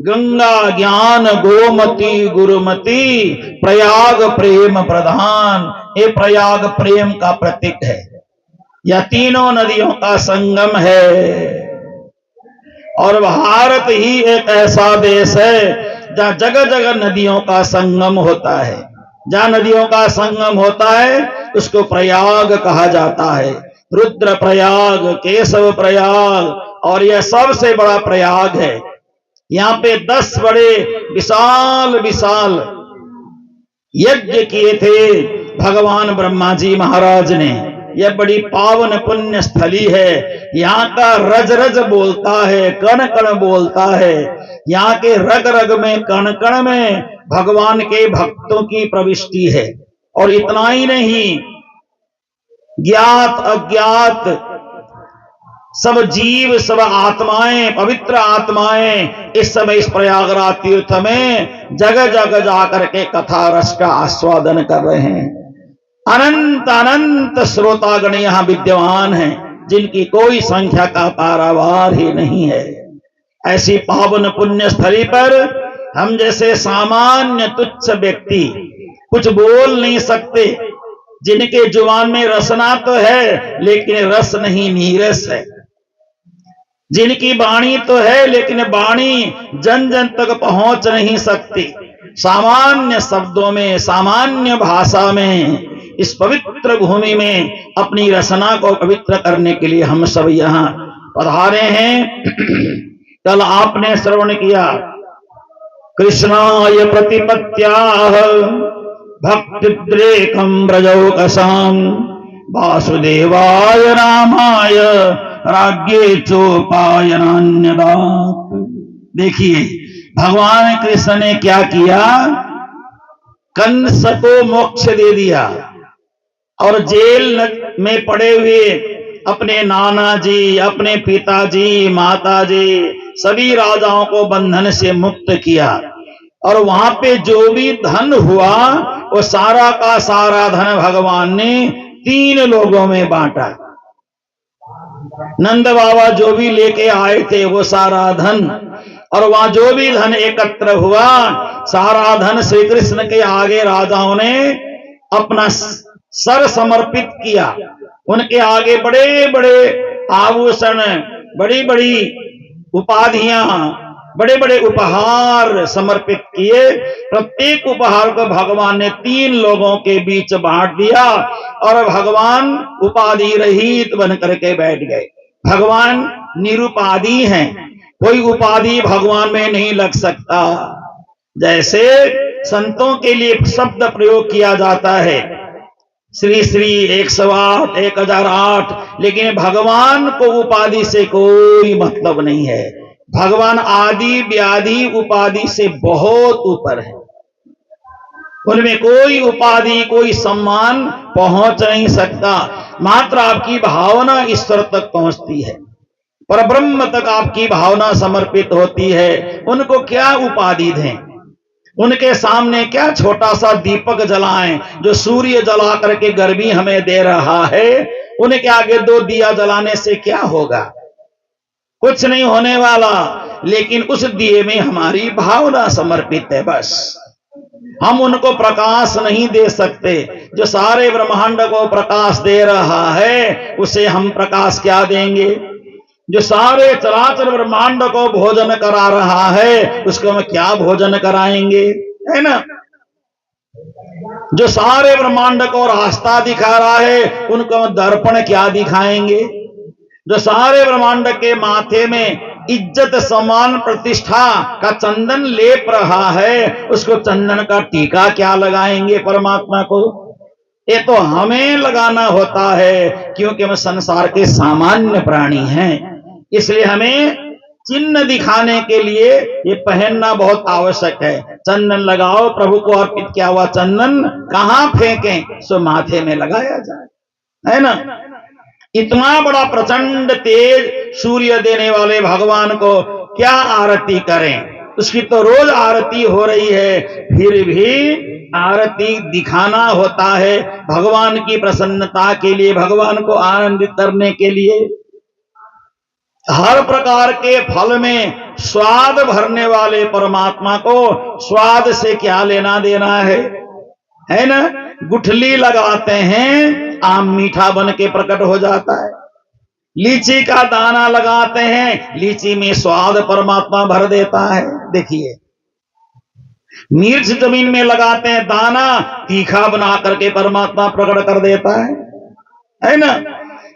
गंगा ज्ञान गोमती गुरुमती प्रयाग प्रेम प्रधान, ये प्रयाग प्रेम का प्रतीक है। यह तीनों नदियों का संगम है, और भारत ही एक ऐसा देश है जहां जगह जगह नदियों का संगम होता है। जहां नदियों का संगम होता है उसको प्रयाग कहा जाता है। रुद्र प्रयाग, केशव प्रयाग, और यह सबसे बड़ा प्रयाग है। यहाँ पे 10 बड़े विशाल विशाल यज्ञ किए थे भगवान ब्रह्मा जी महाराज ने। यह बड़ी पावन पुण्य स्थली है। यहाँ का रज रज बोलता है, कण कण बोलता है। यहाँ के रग रग में, कण कण में भगवान के भक्तों की प्रविष्टि है। और इतना ही नहीं, ज्ञात अज्ञात सब जीव, सब आत्माएं, पवित्र आत्माएं इस समय इस प्रयागराज तीर्थ में जगह जगह जाकर के कथा रस का आस्वादन कर रहे हैं। अनंत अनंत श्रोतागण यहाँ विद्यमान हैं, जिनकी कोई संख्या का पारावार ही नहीं है। ऐसी पावन पुण्य स्थली पर हम जैसे सामान्य तुच्छ व्यक्ति कुछ बोल नहीं सकते, जिनके जुबान में रसना तो है लेकिन रस नहीं, नीरस है। जिनकी वाणी तो है लेकिन वाणी जन जन तक पहुंच नहीं सकती। सामान्य शब्दों में, सामान्य भाषा में इस पवित्र भूमि में अपनी रचना को पवित्र करने के लिए हम सब यहाँ पधारे हैं। कल आपने श्रवण किया, कृष्णाय प्रतिपत्याः भक्तिद्रेकं व्रजौकसां वासुदेवाय रामाय राज्ञे चोपायनान्यदा। देखिए भगवान कृष्ण ने क्या किया, कंस को मोक्ष दे दिया और जेल में पड़े हुए अपने नाना जी, अपने पिताजी, माताजी, सभी राजाओं को बंधन से मुक्त किया। और वहां पे जो भी धन हुआ वो सारा का सारा धन भगवान ने 3 लोगों में बांटा। नंद बाबा जो भी लेके आए थे वो सारा धन, और वहां जो भी धन एकत्र हुआ सारा धन श्री कृष्ण के आगे राजाओं ने अपना सर समर्पित किया। उनके आगे बड़े बड़े आभूषण, बड़ी बड़ी उपाधियां, बड़े बड़े उपहार समर्पित किए। प्रत्येक उपहार को भगवान ने 3 लोगों के बीच बांट दिया और भगवान उपाधि रहित बन करके बैठ गए। भगवान निरुपाधि हैं, कोई उपाधि भगवान में नहीं लग सकता। जैसे संतों के लिए शब्द प्रयोग किया जाता है श्री श्री 108, 1008, लेकिन भगवान को उपाधि से कोई मतलब नहीं है। भगवान आदि व्याधि उपाधि से बहुत ऊपर है, उनमें कोई उपाधि कोई सम्मान पहुंच नहीं सकता। मात्र आपकी भावना ईश्वर तक पहुंचती है, पर ब्रह्म तक आपकी भावना समर्पित होती है। उनको क्या उपाधि दें, उनके सामने क्या छोटा सा दीपक जलाएं जो सूर्य जला करके गर्मी हमें दे रहा है। उनके आगे 2 दिया जलाने से क्या होगा, कुछ नहीं होने वाला। लेकिन उस दिए में हमारी भावना समर्पित है। बस हम उनको प्रकाश नहीं दे सकते। जो सारे ब्रह्मांड को प्रकाश दे रहा है उसे हम प्रकाश क्या देंगे। जो सारे चराचर ब्रह्मांड को भोजन करा रहा है उसको हम क्या भोजन कराएंगे, है ना। जो सारे ब्रह्मांड को रास्ता दिखा रहा है उनको हम दर्पण क्या दिखाएंगे। जो सारे ब्रह्मांड के माथे में इज्जत सम्मान प्रतिष्ठा का चंदन लेप रहा है उसको चंदन का टीका क्या लगाएंगे परमात्मा को। ये तो हमें लगाना होता है, क्योंकि हम संसार के सामान्य प्राणी हैं। इसलिए हमें चिन्ह दिखाने के लिए ये पहनना बहुत आवश्यक है। चंदन लगाओ, प्रभु को अर्पित किया हुआ चंदन कहां फेंकें, सो माथे में लगाया जाए, है ना। इतना बड़ा प्रचंड तेज सूर्य देने वाले भगवान को क्या आरती करें। उसकी तो रोज आरती हो रही है, फिर भी आरती दिखाना होता है भगवान की प्रसन्नता के लिए, भगवान को आनंदित करने के लिए। हर प्रकार के फल में स्वाद भरने वाले परमात्मा को स्वाद से क्या लेना देना है ना। गुठली लगाते हैं, आम मीठा बन के प्रकट हो जाता है। लीची का दाना लगाते हैं, लीची में स्वाद परमात्मा भर देता है। देखिए, मिर्च जमीन में लगाते हैं, दाना तीखा बना करके परमात्मा प्रकट कर देता है ना।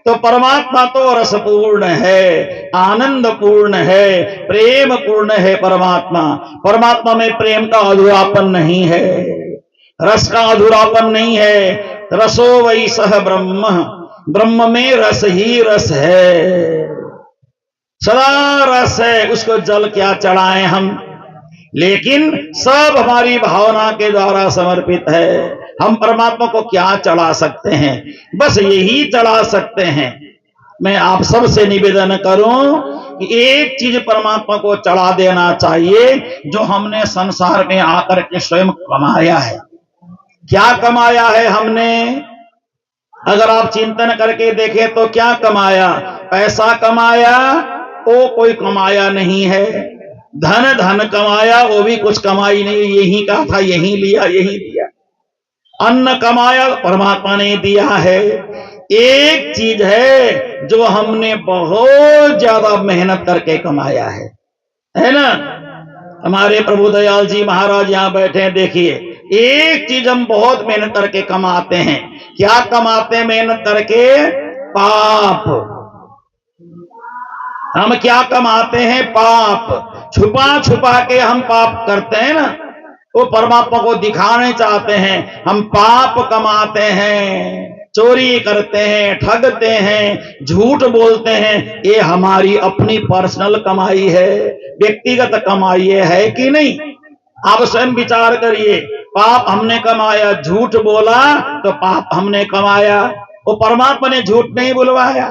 तो परमात्मा तो रसपूर्ण है, आनंद पूर्ण है, प्रेम पूर्ण है परमात्मा। परमात्मा में प्रेम का अधूरापन नहीं है, रस का अधूरापन नहीं है। रसो वही सह ब्रह्म, ब्रह्म में रस ही रस है, सदा रस है। उसको जल क्या चढ़ाएं हम, लेकिन सब हमारी भावना के द्वारा समर्पित है। हम परमात्मा को क्या चढ़ा सकते हैं, बस यही चढ़ा सकते हैं। मैं आप सबसे निवेदन करूं कि एक चीज परमात्मा को चढ़ा देना चाहिए जो हमने संसार में आकर के स्वयं कमाया है। क्या कमाया है हमने, अगर आप चिंतन करके देखें तो क्या कमाया। पैसा कमाया वो कोई कमाया नहीं है, धन कमाया वो भी कुछ कमाई नहीं, यही का था यही लिया यही दिया। अन्न कमाया परमात्मा ने दिया है। एक चीज है जो हमने बहुत ज्यादा मेहनत करके कमाया है ना। हमारे प्रभु दयाल जी महाराज यहां बैठे हैं, देखिए एक चीज हम बहुत मेहनत करके कमाते हैं। क्या कमाते हैं मेहनत करके, पाप। हम क्या कमाते हैं, पाप। छुपा छुपा के हम पाप करते हैं ना, वो परमात्मा को दिखाने चाहते हैं। हम पाप कमाते हैं, चोरी करते हैं, ठगते हैं, झूठ बोलते हैं। ये हमारी अपनी पर्सनल कमाई है, व्यक्तिगत कमाई है कि नहीं। आप स्वयं विचार करिए, पाप हमने कमाया, झूठ बोला तो पाप हमने कमाया। वो परमात्मा ने झूठ नहीं बुलवाया,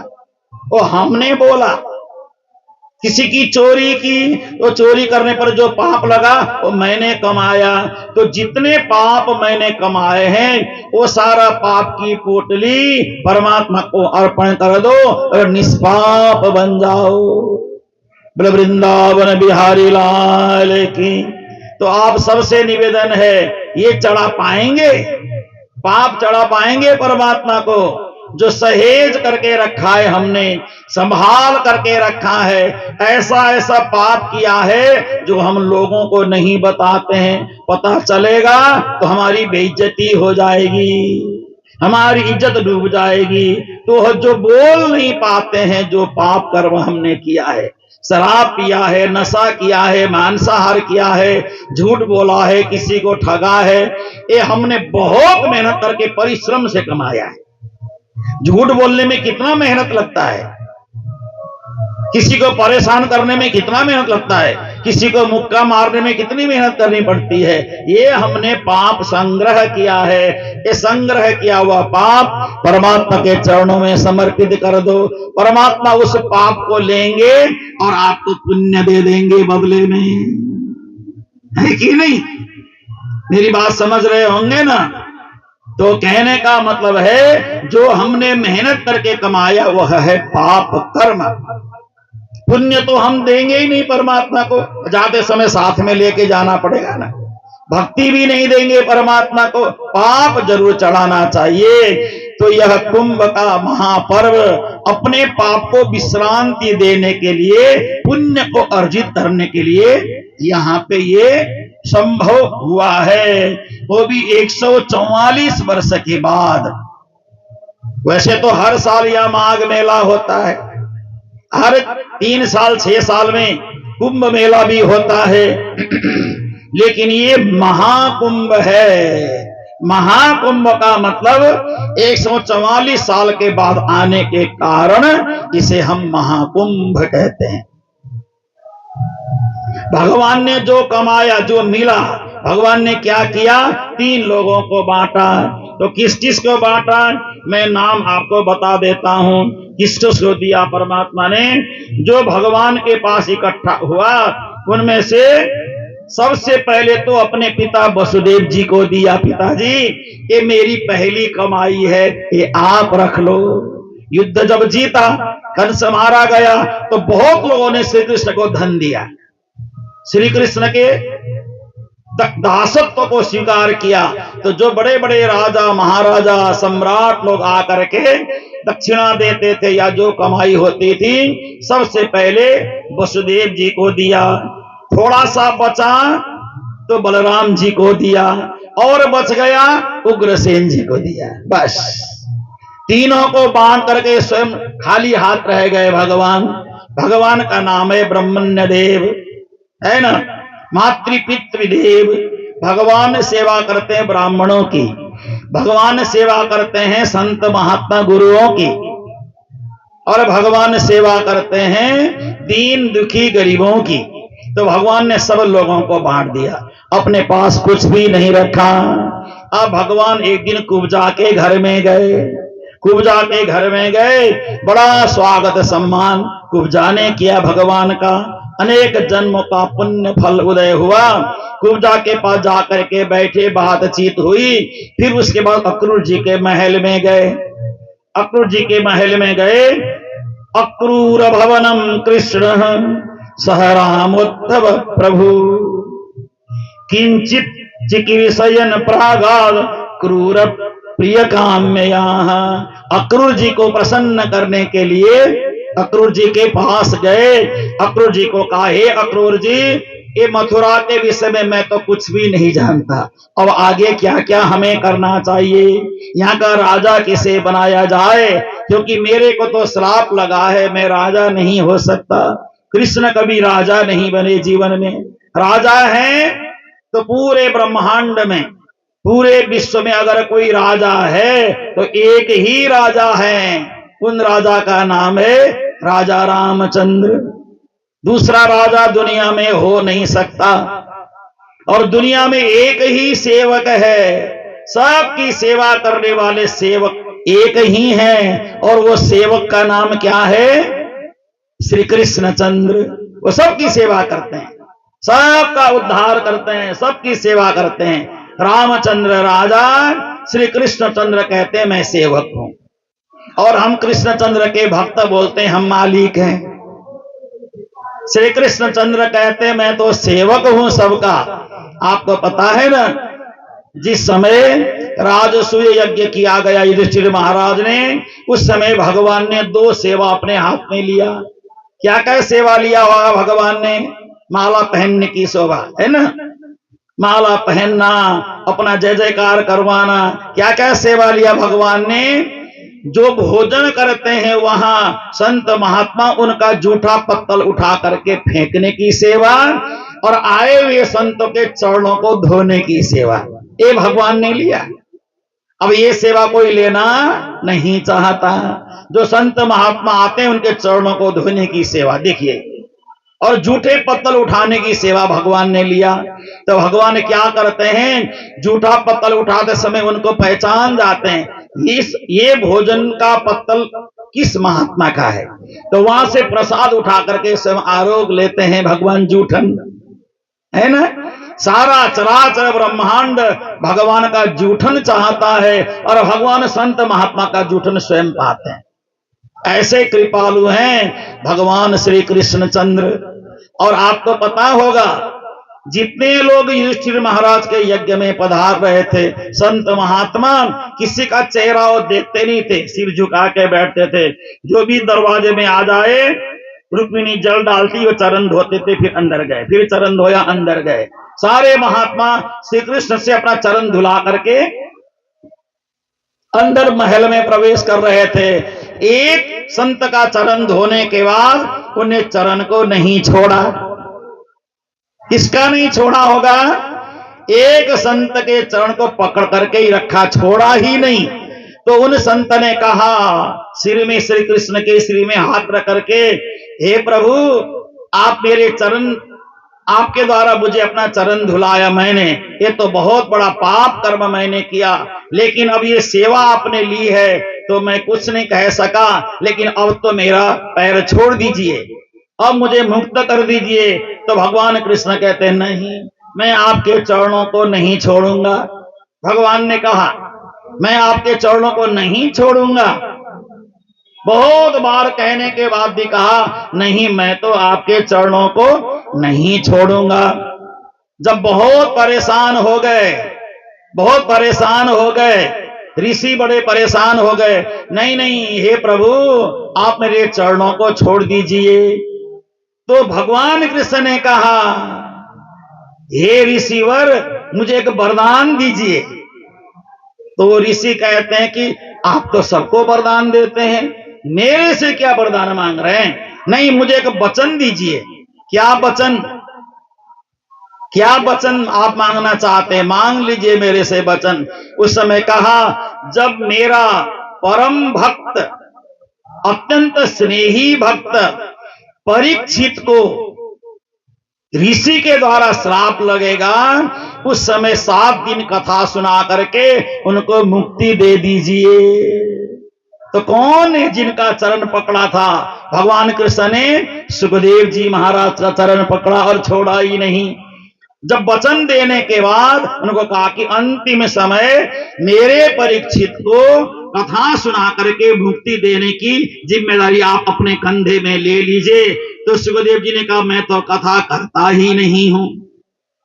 वो हमने बोला। किसी की चोरी की, तो चोरी करने पर जो पाप लगा वो मैंने कमाया। तो जितने पाप मैंने कमाए हैं वो सारा पाप की पोटली परमात्मा को अर्पण कर दो और निष्पाप बन जाओ। बोले वृंदावन बिहारी लाल की। तो आप सबसे निवेदन है, ये चढ़ा पाएंगे, पाप चढ़ा पाएंगे परमात्मा को? जो सहेज करके रखा है, हमने संभाल करके रखा है, ऐसा ऐसा पाप किया है जो हम लोगों को नहीं बताते हैं। पता चलेगा तो हमारी बेइज्जती हो जाएगी, हमारी इज्जत डूब जाएगी। तो जो बोल नहीं पाते हैं, जो पाप कर्म हमने किया है, शराब पिया है, नशा किया है, मांसाहार किया है, झूठ बोला है, किसी को ठगा है, ये हमने बहुत मेहनत करके परिश्रम से कमाया है। झूठ बोलने में कितना मेहनत लगता है, किसी को परेशान करने में कितना मेहनत लगता है, किसी को मुक्का मारने में कितनी मेहनत करनी पड़ती है। ये हमने पाप संग्रह किया है। ये संग्रह किया हुआ पाप परमात्मा के चरणों में समर्पित कर दो। परमात्मा उस पाप को लेंगे और आपको पुण्य दे देंगे बदले में, है कि नहीं? मेरी बात समझ रहे होंगे ना? तो कहने का मतलब है, जो हमने मेहनत करके कमाया वह है पाप कर्म। पुण्य तो हम देंगे ही नहीं परमात्मा को, जाते समय साथ में लेके जाना पड़ेगा ना। भक्ति भी नहीं देंगे परमात्मा को, पाप जरूर चढ़ाना चाहिए। तो यह कुंभ का महापर्व अपने पाप को विश्रांति देने के लिए, पुण्य को अर्जित करने के लिए यहाँ पे ये संभव हुआ है, वो भी 144 वर्ष के बाद। वैसे तो हर साल यह माघ मेला होता है, हर 3 साल 6 साल में कुंभ मेला भी होता है, लेकिन ये महाकुंभ है। महाकुंभ का मतलब 144 साल के बाद आने के कारण इसे हम महाकुंभ कहते हैं। भगवान ने जो कमाया, जो मिला, भगवान ने क्या किया? 3 लोगों को बांटा। तो किस किस को बांटा? मैं नाम आपको बता देता हूं, किस किस को दिया परमात्मा ने। जो भगवान के पास इकट्ठा हुआ उनमें से सबसे पहले तो अपने पिता वसुदेव जी को दिया। पिताजी, ये मेरी पहली कमाई है, ये आप रख लो। युद्ध जब जीता, कंस मारा गया, तो बहुत लोगों ने श्री कृष्ण को धन दिया, श्री कृष्ण के दासत्व को स्वीकार किया। तो जो बड़े बड़े राजा महाराजा सम्राट लोग आकर के दक्षिणा देते थे या जो कमाई होती थी, सबसे पहले वसुदेव जी को दिया। थोड़ा सा बचा तो बलराम जी को दिया, और बच गया उग्रसेन जी को दिया। बस तीनों को बांध करके स्वयं खाली हाथ रह गए भगवान। भगवान का नाम है ब्रह्मण्य देव, है ना, मातृपितृदेव। भगवान सेवा करते हैं ब्राह्मणों की, भगवान सेवा करते हैं संत महात्मा गुरुओं की, और भगवान सेवा करते हैं दीन दुखी गरीबों की। तो भगवान ने सब लोगों को बांट दिया, अपने पास कुछ भी नहीं रखा। अब भगवान एक दिन कुब्जा के घर में गए। कुब्जा के घर में गए, बड़ा स्वागत सम्मान कुब्जा ने किया भगवान का। अनेक जन्मों का पुण्य फल उदय हुआ। कुब्जा के पास जाकर के बैठे, बातचीत हुई। फिर उसके बाद अक्रूर जी के महल में गए। अक्रूर जी के महल में गए। अक्रूर भवनम कृष्ण सह रामोत्तव प्रभु किंचित चिकीर्षयन प्रागाद क्रूर प्रिय काम्यया। अक्रूर जी को प्रसन्न करने के लिए अक्रूर जी के पास गए। अक्रूर जी को कहा, हे अक्रूर जी, ये मथुरा के विषय में मैं तो कुछ भी नहीं जानता, अब आगे क्या क्या हमें करना चाहिए, यहाँ का राजा किसे बनाया जाए, क्योंकि मेरे को तो श्राप लगा है, मैं राजा नहीं हो सकता। कृष्ण कभी राजा नहीं बने जीवन में। राजा है तो पूरे ब्रह्मांड में, पूरे विश्व में अगर कोई राजा है तो एक ही राजा है। उन राजा का नाम है राजा रामचंद्र। दूसरा राजा दुनिया में हो नहीं सकता। और दुनिया में एक ही सेवक है, सबकी सेवा करने वाले सेवक एक ही हैं, और वो सेवक का नाम क्या है? श्री कृष्ण चंद्र, वो सबकी सेवा करते हैं, सबका उद्धार करते हैं, सबकी सेवा करते हैं। रामचंद्र राजा, श्री कृष्ण चंद्र कहते हैं मैं सेवक हूं, और हम कृष्णचंद्र के भक्त बोलते हैं हम मालिक हैं। श्री कृष्ण चंद्र कहते हैं मैं तो सेवक हूं सबका। आपको पता है ना, जिस समय राजसूय यज्ञ किया गया युधिष्ठिर महाराज ने, उस समय भगवान ने 2 सेवा अपने हाथ में लिया। क्या क्या सेवा लिया होगा भगवान ने? माला पहनने की शोभा है ना, माला पहनना, अपना जय जयकार करवाना। क्या क्या सेवा लिया भगवान ने? जो भोजन करते हैं वहां संत महात्मा उनका जूठा पत्तल उठा करके फेंकने की सेवा, और आए हुए संतों के चरणों को धोने की सेवा, ये भगवान ने लिया। अब ये सेवा कोई लेना नहीं चाहता। जो संत महात्मा आते हैं उनके चरणों को धोने की सेवा देखिए, और जूठे पत्तल उठाने की सेवा भगवान ने लिया। तो भगवान क्या करते हैं, जूठा पत्तल उठाते समय उनको पहचान जाते हैं ये भोजन का पत्तल किस महात्मा का है। तो वहां से प्रसाद उठा करके सब आरोग लेते हैं भगवान जूठन, है ना। सारा चराचर ब्रह्मांड भगवान का जूठन चाहता है, और भगवान संत महात्मा का जूठन स्वयं पाते हैं। ऐसे कृपालु हैं भगवान श्री कृष्ण चंद्र। और आपको पता होगा, जितने लोग युधिष्ठिर महाराज के यज्ञ में पधार रहे थे, संत महात्मा किसी का चेहरा वो देखते नहीं थे, सिर झुका के बैठते थे। जो भी दरवाजे में आ जाए, रुक्मिणी जल डालती, वो चरण धोते थे, फिर अंदर गए, फिर चरण धोया अंदर गए। सारे महात्मा श्री कृष्ण से अपना चरण धुला करके अंदर महल में प्रवेश कर रहे थे। एक संत का चरण धोने के बाद उन्हें चरण को नहीं छोड़ा। किसका नहीं छोड़ा होगा? एक संत के चरण को पकड़ करके ही रखा, छोड़ा ही नहीं। तो उन संत ने कहा, सिर में श्री कृष्ण के सिर में हाथ रख करके, हे प्रभु, आप मेरे चरण, आपके द्वारा मुझे अपना चरण धुलाया मैंने, ये तो बहुत बड़ा पाप कर्म मैंने किया, लेकिन अब ये सेवा आपने ली है तो मैं कुछ नहीं कह सका, लेकिन अब तो मेरा पैर छोड़ दीजिए, अब मुझे मुक्त कर दीजिए। तो भगवान कृष्ण कहते हैं नहीं, मैं आपके चरणों को नहीं छोड़ूंगा। भगवान ने कहा मैं आपके चरणों को नहीं छोड़ूंगा। बहुत बार कहने के बाद भी कहा नहीं, मैं तो आपके चरणों को नहीं छोड़ूंगा। जब बहुत परेशान हो गए, बहुत परेशान हो गए, ऋषि बड़े परेशान हो गए, नहीं नहीं हे प्रभु, आप मेरे चरणों को छोड़ दीजिए। तो भगवान कृष्ण ने कहा, हे ऋषिवर, मुझे एक वरदान दीजिए। तो वो ऋषि कहते हैं कि आप तो सबको वरदान देते हैं, मेरे से क्या वरदान मांग रहे हैं? नहीं, मुझे एक वचन दीजिए। क्या वचन? क्या वचन आप मांगना चाहते हैं? मांग लीजिए मेरे से वचन। उस समय कहा, जब मेरा परम भक्त, अत्यंत स्नेही भक्त परीक्षित को ऋषि के द्वारा श्राप लगेगा, उस समय 7 दिन कथा सुना करके उनको मुक्ति दे दीजिए। तो कौन है जिनका चरण पकड़ा था? भगवान कृष्ण ने सुखदेव जी महाराज का चरण पकड़ा और छोड़ा ही नहीं। जब वचन देने के बाद उनको कहा कि अंतिम समय मेरे परीक्षित को कथा सुना करके मुक्ति देने की जिम्मेदारी आप अपने कंधे में ले लीजिए। तो सुखदेव जी ने कहा, मैं तो कथा करता ही नहीं हूं,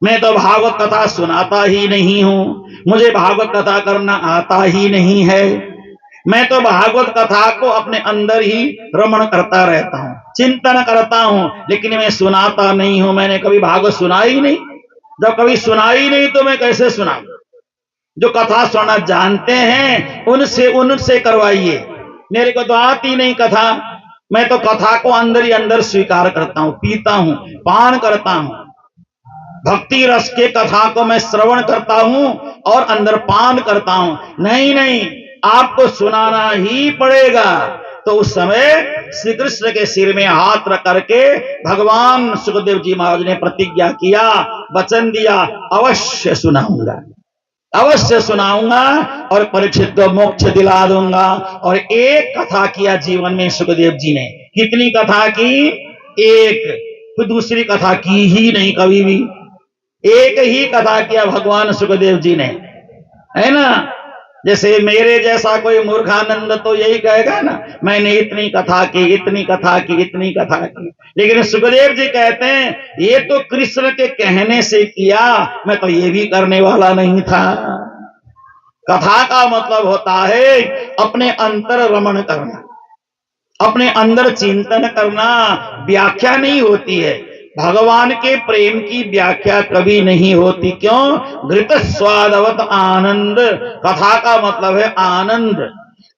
मैं तो भागवत कथा सुनाता ही नहीं हूं, मुझे भागवत कथा करना आता ही नहीं है, मैं तो भागवत कथा को अपने अंदर ही रमण करता रहता हूं, चिंतन करता हूं, लेकिन मैं सुनाता नहीं हूं, मैंने कभी भागवत सुना ही नहीं। जब कभी सुना ही नहीं तो मैं कैसे सुनाऊं? जो कथा सुनना जानते हैं उनसे करवाइए, मेरे को तो आती नहीं कथा। मैं तो कथा को अंदर ही अंदर स्वीकार करता हूं, पीता हूं, पान करता हूं। भक्ति रस के कथा को मैं श्रवण करता हूं और अंदर पान करता हूं। नहीं नहीं, आपको सुनाना ही पड़ेगा। तो उस समय श्री कृष्ण के सिर में हाथ रख करके भगवान सुखदेव जी महाराज ने प्रतिज्ञा किया, वचन दिया, अवश्य सुनाऊंगा, अवश्य सुनाऊंगा और परीक्षित को मोक्ष दिला दूंगा। और एक कथा किया जीवन में सुखदेव जी ने। कितनी कथा की? एक। तो दूसरी कथा की ही नहीं कभी भी, एक ही कथा किया भगवान सुखदेव जी ने, है ना। जैसे मेरे जैसा कोई मूर्खानंद तो यही कहेगा ना, मैंने इतनी कथा की, इतनी कथा की, इतनी कथा की। लेकिन सुखदेव जी कहते हैं ये तो कृष्ण के कहने से किया, मैं तो ये भी करने वाला नहीं था। कथा का मतलब होता है अपने अंतर रमण करना, अपने अंदर चिंतन करना। व्याख्या नहीं होती है। भगवान के प्रेम की व्याख्या कभी नहीं होती। क्यों? घृत स्वादवत आनंद। कथा का मतलब है आनंद।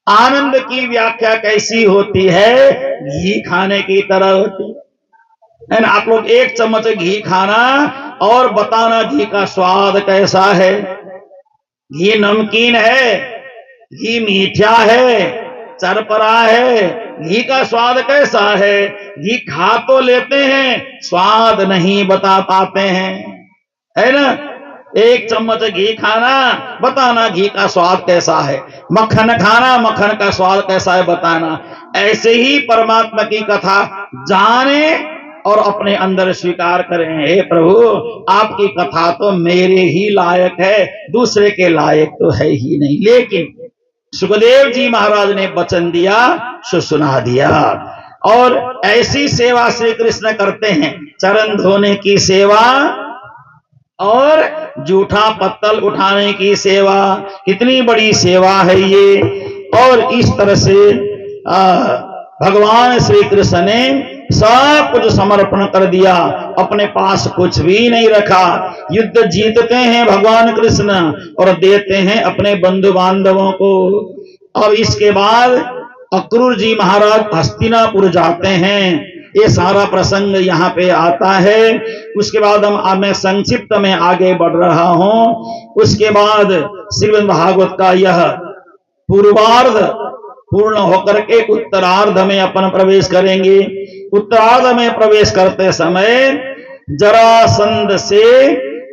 आनंद की व्याख्या कैसी होती है? घी खाने की तरह होती है ना। आप लोग एक चम्मच घी खाना और बताना घी का स्वाद कैसा है। घी नमकीन है, घी मीठा है, चरपरा है, घी का स्वाद कैसा है? घी खा तो लेते हैं, स्वाद नहीं बता पाते हैं, है ना। एक चम्मच घी खाना, बताना घी का स्वाद कैसा है। मक्खन खाना, मक्खन का स्वाद कैसा है बताना। ऐसे ही परमात्मा की कथा जाने और अपने अंदर स्वीकार करें, हे प्रभु आपकी कथा तो मेरे ही लायक है, दूसरे के लायक तो है ही नहीं। लेकिन सुखदेव जी महाराज ने वचन दिया सो सुना दिया। और ऐसी सेवा श्री कृष्ण करते हैं, चरण धोने की सेवा और जूठा पत्तल उठाने की सेवा। कितनी बड़ी सेवा है ये। और इस तरह से भगवान श्री कृष्ण ने सब कुछ समर्पण कर दिया, अपने पास कुछ भी नहीं रखा। युद्ध जीतते हैं भगवान कृष्ण और देते हैं अपने बंधु बांधवों को। अब इसके बाद अक्रूर जी महाराज हस्तिनापुर जाते हैं। ये सारा प्रसंग यहाँ पे आता है। उसके बाद मैं संक्षिप्त में आगे बढ़ रहा हूँ। उसके बाद श्रीमद् भागवत का यह पूर्वार्ध पूर्ण होकर के उत्तरार्ध में अपन प्रवेश करेंगे। उत्तरार्ध में प्रवेश करते समय जरासंध से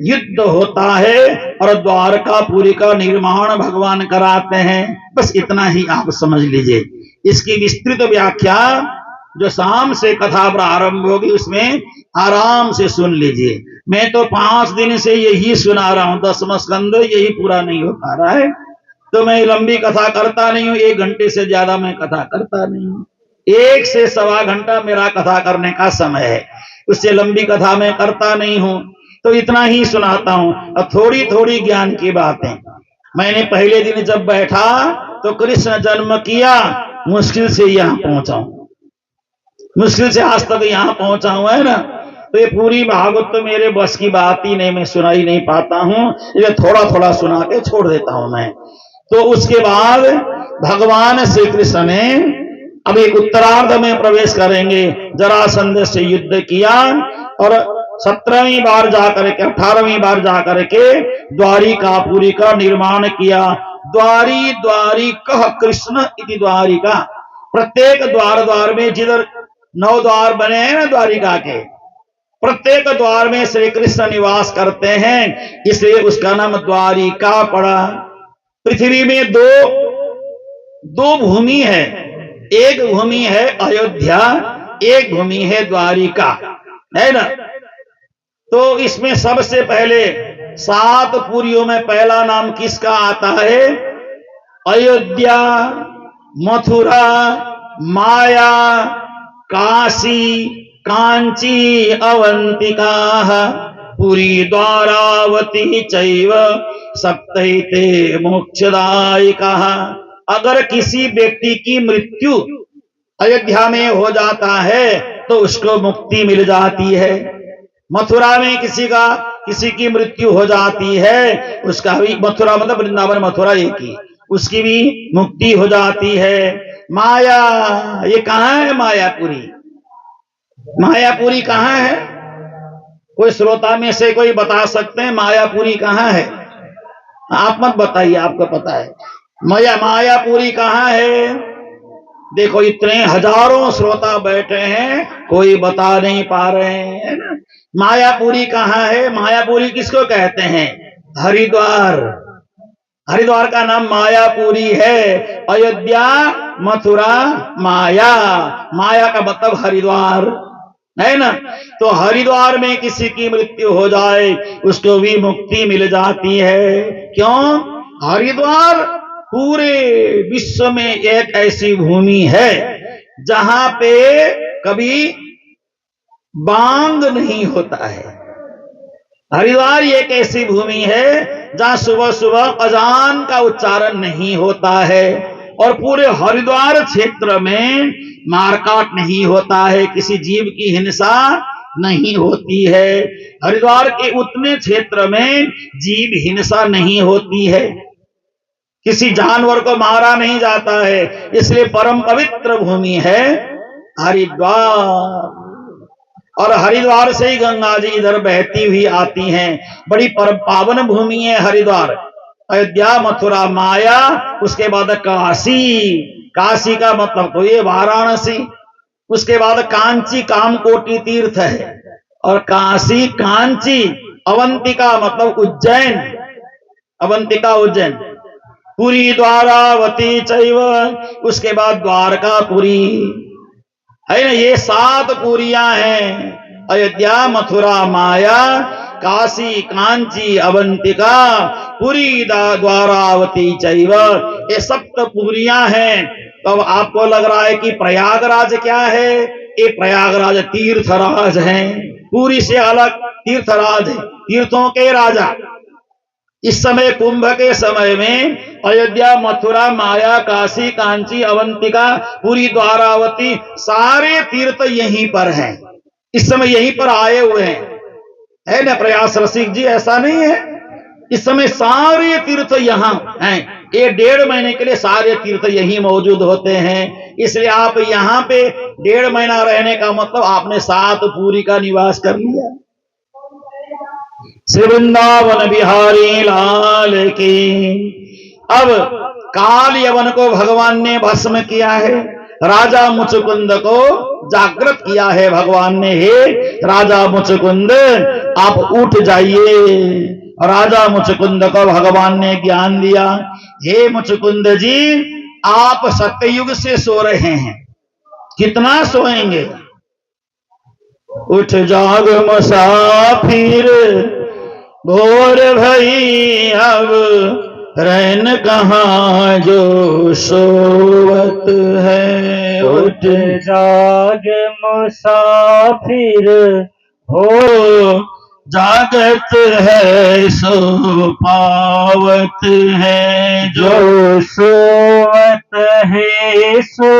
युद्ध होता है और द्वारकापुरी का निर्माण भगवान कराते हैं। बस इतना ही आप समझ लीजिए। इसकी विस्तृत व्याख्या जो शाम से कथा प्रारंभ होगी उसमें आराम से सुन लीजिए। मैं तो 5 दिन से यही सुना रहा हूं, 10वां स्कंद यही पूरा नहीं हो पा रहा है। तो मैं लंबी कथा करता नहीं हूं, 1 घंटे से ज्यादा मैं कथा करता नहीं हूं। 1 से सवा घंटा मेरा कथा करने का समय है, उससे लंबी कथा मैं करता नहीं हूं। तो इतना ही सुनाता हूं। और थोड़ी थोड़ी ज्ञान की बातें। मैंने पहले दिन जब बैठा तो कृष्ण जन्म किया, मुश्किल से यहां पहुंचा हूं, मुश्किल से आज तक यहां पहुंचा हूं, है ना। तो ये पूरी भागवत तो मेरे बस की बात ही नहीं, मैं सुना ही नहीं पाता हूं, ये थोड़ा थोड़ा सुना के छोड़ देता हूं मैं। तो उसके बाद भगवान श्री कृष्ण ने अभी उत्तरार्ध में प्रवेश करेंगे। जरासंध से युद्ध किया और 17वीं बार जाकर के 18वीं बार जाकर के द्वारिकापुरी का निर्माण किया। द्वारी द्वारी कह कृष्ण इति द्वारिका। प्रत्येक द्वार द्वार में जिधर 9 द्वार बने हैं ना द्वारिका के, प्रत्येक द्वार में श्री कृष्ण निवास करते हैं, इसलिए उसका नाम द्वारिका पड़ा। पृथ्वी में दो भूमि है, एक भूमि है अयोध्या, एक भूमि है द्वारिका, है ना। तो इसमें सबसे पहले 7 पुरियों में पहला नाम किसका आता है? अयोध्या, मथुरा, माया, काशी, कांची, अवंतिका, पुरी, द्वारावती चैव सप्तैते मोक्षदायिका। अगर किसी व्यक्ति की मृत्यु अयोध्या में हो जाता है तो उसको मुक्ति मिल जाती है। मथुरा में किसी की मृत्यु हो जाती है, उसका भी, मथुरा मतलब वृंदावन मथुरा एक ही, उसकी भी मुक्ति हो जाती है। माया, ये कहाँ है मायापुरी? मायापुरी कहाँ है? कोई श्रोता में से कोई बता सकते हैं मायापुरी कहाँ है? आप मत बताइए, आपको पता है। मायापुरी कहाँ है? देखो इतने हजारों श्रोता बैठे हैं, कोई बता नहीं पा रहे हैं ना। मायापुरी कहाँ है? मायापुरी किसको कहते हैं? हरिद्वार, हरिद्वार का नाम मायापुरी है। अयोध्या, मथुरा, माया। माया का मतलब हरिद्वार है ना। तो हरिद्वार में किसी की मृत्यु हो जाए उसको भी मुक्ति मिल जाती है। क्यों? हरिद्वार पूरे विश्व में एक ऐसी भूमि है जहां पे कभी बांग नहीं होता है। हरिद्वार एक ऐसी भूमि है जहां सुबह सुबह अजान का उच्चारण नहीं होता है और पूरे हरिद्वार क्षेत्र में मारकाट नहीं होता है, किसी जीव की हिंसा नहीं होती है। हरिद्वार के उतने क्षेत्र में जीव हिंसा नहीं होती है, किसी जानवर को मारा नहीं जाता है, इसलिए परम पवित्र भूमि है हरिद्वार। और हरिद्वार से ही गंगा जी इधर बहती हुई आती हैं। बड़ी परम पावन भूमि है हरिद्वार। अयोध्या, मथुरा, माया, उसके बाद काशी। काशी का मतलब तो ये वाराणसी। उसके बाद कांची, कामकोटि तीर्थ है। और काशी, कांची, अवंतिका मतलब उज्जैन, अवंतिका उज्जैन, पुरी, द्वारावती चैव, उसके बाद द्वारकापुरी है ना। ये 7 पुरियां हैं, अयोध्या, मथुरा, माया, काशी, कांची, अवंतिका, पुरी, द्वारावती चैव, ये 7 पुरियां हैं। तो अब आपको लग रहा है कि प्रयागराज क्या है? ये प्रयागराज तीर्थराज है, पुरी से अलग तीर्थराज है, तीर्थों के राजा। इस समय कुंभ के समय में अयोध्या, मथुरा, माया, काशी, कांची, अवंतिका, पुरी, द्वारावती सारे तीर्थ यहीं पर हैं। इस समय यहीं पर आए हुए हैं, है ना प्रयास रसिक जी? ऐसा नहीं है, इस समय सारे तीर्थ यहाँ हैं। ये 1.5 महीने के लिए सारे तीर्थ यहीं मौजूद होते हैं। इसलिए आप यहाँ पे 1.5 महीना रहने का मतलब आपने 7 पुरी का निवास कर लिया। श्री वृंदावन बिहारी लाल की। अब काल यवन को भगवान ने भस्म किया है, राजा मुचुकुंद को जागृत किया है भगवान ने। हे राजा मुचुकुंद, आप उठ जाइए। राजा मुचुकुंद को भगवान ने ज्ञान दिया। हे मुचुकुंद जी, आप सत्ययुग से सो रहे हैं, कितना सोएंगे? उठ जाग मुसाफिर, भोर भई अब रैन कहाँ जो सोवत है। उठ जाग मुसाफिर, हो जागत है सो पावत है, जो सोवत है सो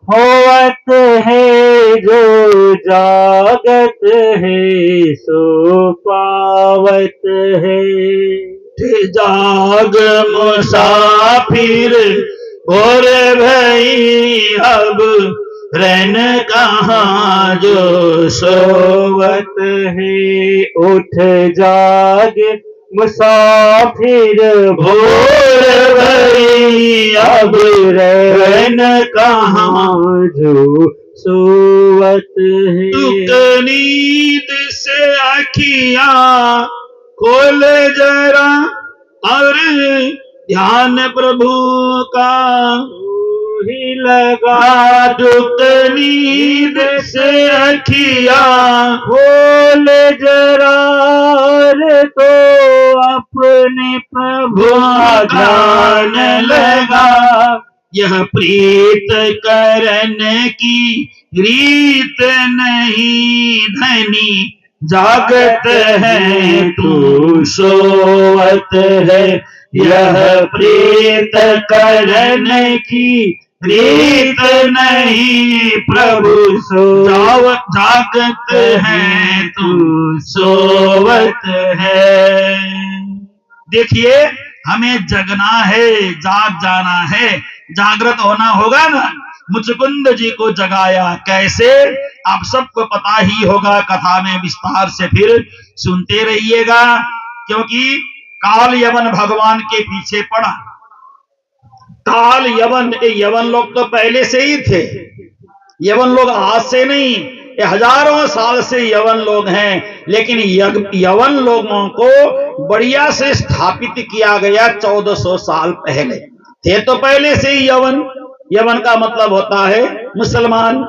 होवत है, जो जागत है सो पावत है। जाग मुसाफिर, भोर भई अब रैन कहाँ जो सोवत है। उठ जाग मुसाफिर, भोर भई अब रैन कहाँ जो सोवत है। तुक नींद से आखियाँ खोल जरा और ध्यान प्रभु का ही लगा। दुख नींद से अखियाँ खोल जरा तो अपने प्रभु ध्यान लगा। यह प्रीत करन की रीत नहीं धनी, जागत है तू सोवत है। यह प्रीत करन की रीत नहीं प्रभु, जागत है तू सोवत है। देखिए, हमें जगना है, जाग जाना है, जागृत होना होगा ना। मुचुकुंद जी को जगाया कैसे, आप सबको पता ही होगा, कथा में विस्तार से फिर सुनते रहिएगा। क्योंकि काल यवन भगवान के पीछे पड़ा। काल यवन, यवन लोग तो पहले से ही थे, यवन लोग आज से नहीं, ये हजारों साल से यवन लोग हैं, लेकिन यवन लोगों को बढ़िया से स्थापित किया गया 1400 साल पहले। थे तो पहले से ही यवन, यवन का मतलब होता है मुसलमान,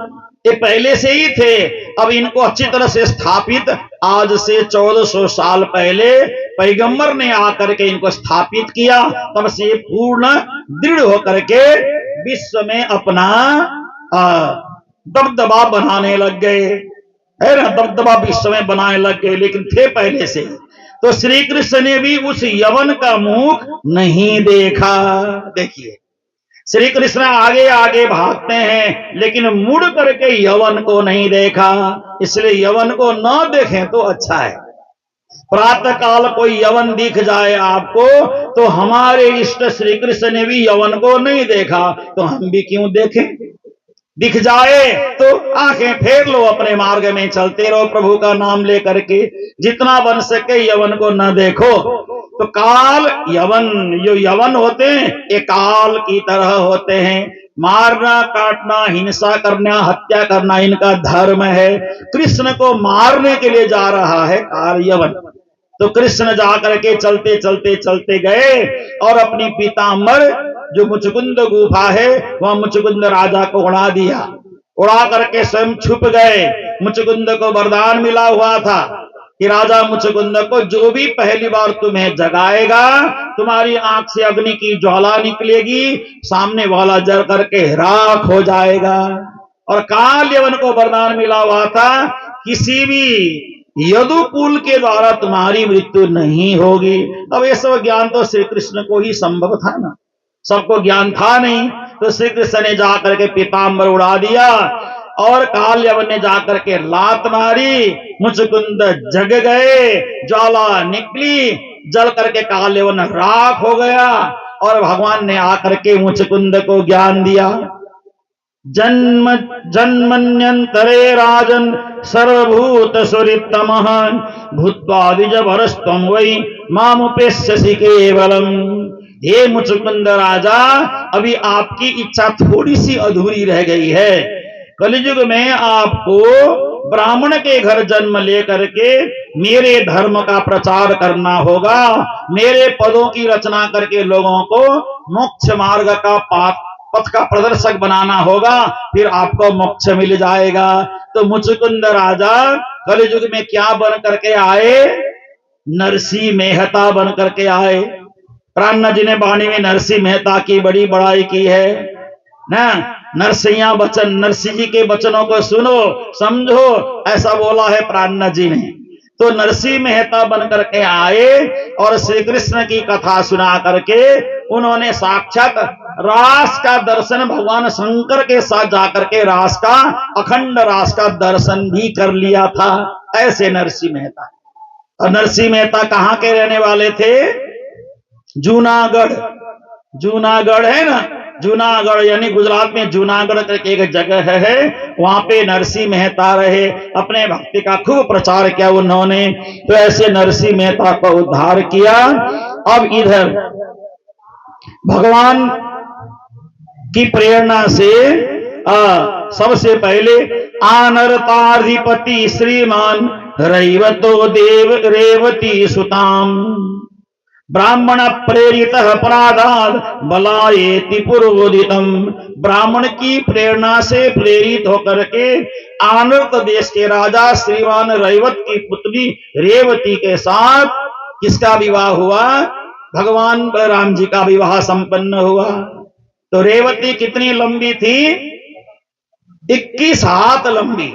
ये पहले से ही थे। अब इनको अच्छी तरह से स्थापित आज से 1400 साल पहले पैगंबर ने आकर के इनको स्थापित किया। तब से ये पूर्ण दृढ़ होकर के विश्व में अपना दबदबा बनाने लग गए, है ना, दबदबा विश्व में बनाने लग गए, लेकिन थे पहले से। तो श्री कृष्ण ने भी उस यवन का मुख नहीं देखा। देखिए श्री कृष्ण आगे आगे भागते हैं, लेकिन मुड़ करके यवन को नहीं देखा। इसलिए यवन को न देखें तो अच्छा है। प्रातः काल कोई यवन दिख जाए आपको, तो हमारे इष्ट श्री कृष्ण ने भी यवन को नहीं देखा, तो हम भी क्यों देखें। दिख जाए तो आंखें फेर लो, अपने मार्ग में चलते रहो प्रभु का नाम लेकर के। जितना बन सके यवन को न देखो। तो काल यवन, जो यवन होते हैं ये काल की तरह होते हैं। मारना, काटना, हिंसा करना, हत्या करना इनका धर्म है। कृष्ण को मारने के लिए जा रहा है काल यवन। तो कृष्ण जाकर के चलते चलते चलते गए और अपनी पीतांबर जो मुचकुंद गुफा है वह मुचकुंद राजा को उड़ा दिया। उड़ा करके स्वयं छुप गए। मुचकुंद को वरदान मिला हुआ था कि राजा मुचकुंद को जो भी पहली बार तुम्हें जगाएगा, तुम्हारी आंख से अग्नि की ज्वाला निकलेगी, सामने वाला जल करके राख हो जाएगा। और काल यवन को वरदान मिला हुआ था किसी भी यदुकुल के द्वारा तुम्हारी मृत्यु नहीं होगी। अब ये सब ज्ञान तो श्री कृष्ण को ही संभव था ना, सबको ज्ञान था नहीं। तो श्री कृष्ण ने जाकर के पीतांबर उड़ा दिया और काल यवन ने जाकर के लात मारी। मुचकुंद जग गए, ज्वाला निकली, जल करके काल यवन राख हो गया। और भगवान ने आकर के मुचकुंद को ज्ञान दिया। जन्म जन्मन्यंतरे राजन सर्वभूत सुरितमः भूत्वा द्विजभरस्त्वं वै मामुपेष्यसि केवलम। हे मुचकुंद राजा, अभी आपकी इच्छा थोड़ी सी अधूरी रह गई है। कलियुग में आपको ब्राह्मण के घर जन्म लेकर के मेरे धर्म का प्रचार करना होगा, मेरे पदों की रचना करके लोगों को मोक्ष मार्ग का पथ का प्रदर्शक बनाना होगा, फिर आपको मोक्ष मिल जाएगा। तो मुचकुंद राजा कलियुग में क्या बन करके आए? नरसिंह मेहता बन करके आए। प्राण जी ने वाणी में नरसिंह मेहता की बड़ी बड़ाई की है ना। नरसिंह वचन, नरसिंह जी के वचनों को सुनो समझो, ऐसा बोला है प्राण जी ने। तो नरसिंह मेहता बन करके आए और श्री कृष्ण की कथा सुना करके उन्होंने साक्षात रास का दर्शन भगवान शंकर के साथ जाकर के रास का, अखंड रास का दर्शन भी कर लिया था। ऐसे नरसिंह मेहता। और नरसिंह मेहता कहाँ के रहने वाले थे? जूनागढ़। जूनागढ़ है ना, जूनागढ़ यानी गुजरात में जूनागढ़ करके एक जगह है, वहां पे नरसिंह मेहता रहे। अपने भक्ति का खूब प्रचार किया उन्होंने। तो ऐसे नरसिंह मेहता को उद्धार किया। अब इधर भगवान की प्रेरणा से सबसे पहले आनरताधिपति श्रीमान रैवतो देव रेवती सुताम ब्राह्मण प्रेरित अपराधाद बलायेति पुरोदितम। ब्राह्मण की प्रेरणा से प्रेरित होकर के आनर्त देश के राजा श्रीमान रैवत की पुत्री रेवती के साथ किसका विवाह हुआ? भगवान बलराम जी का विवाह संपन्न हुआ। तो रेवती कितनी लंबी थी? 21 हाथ लंबी।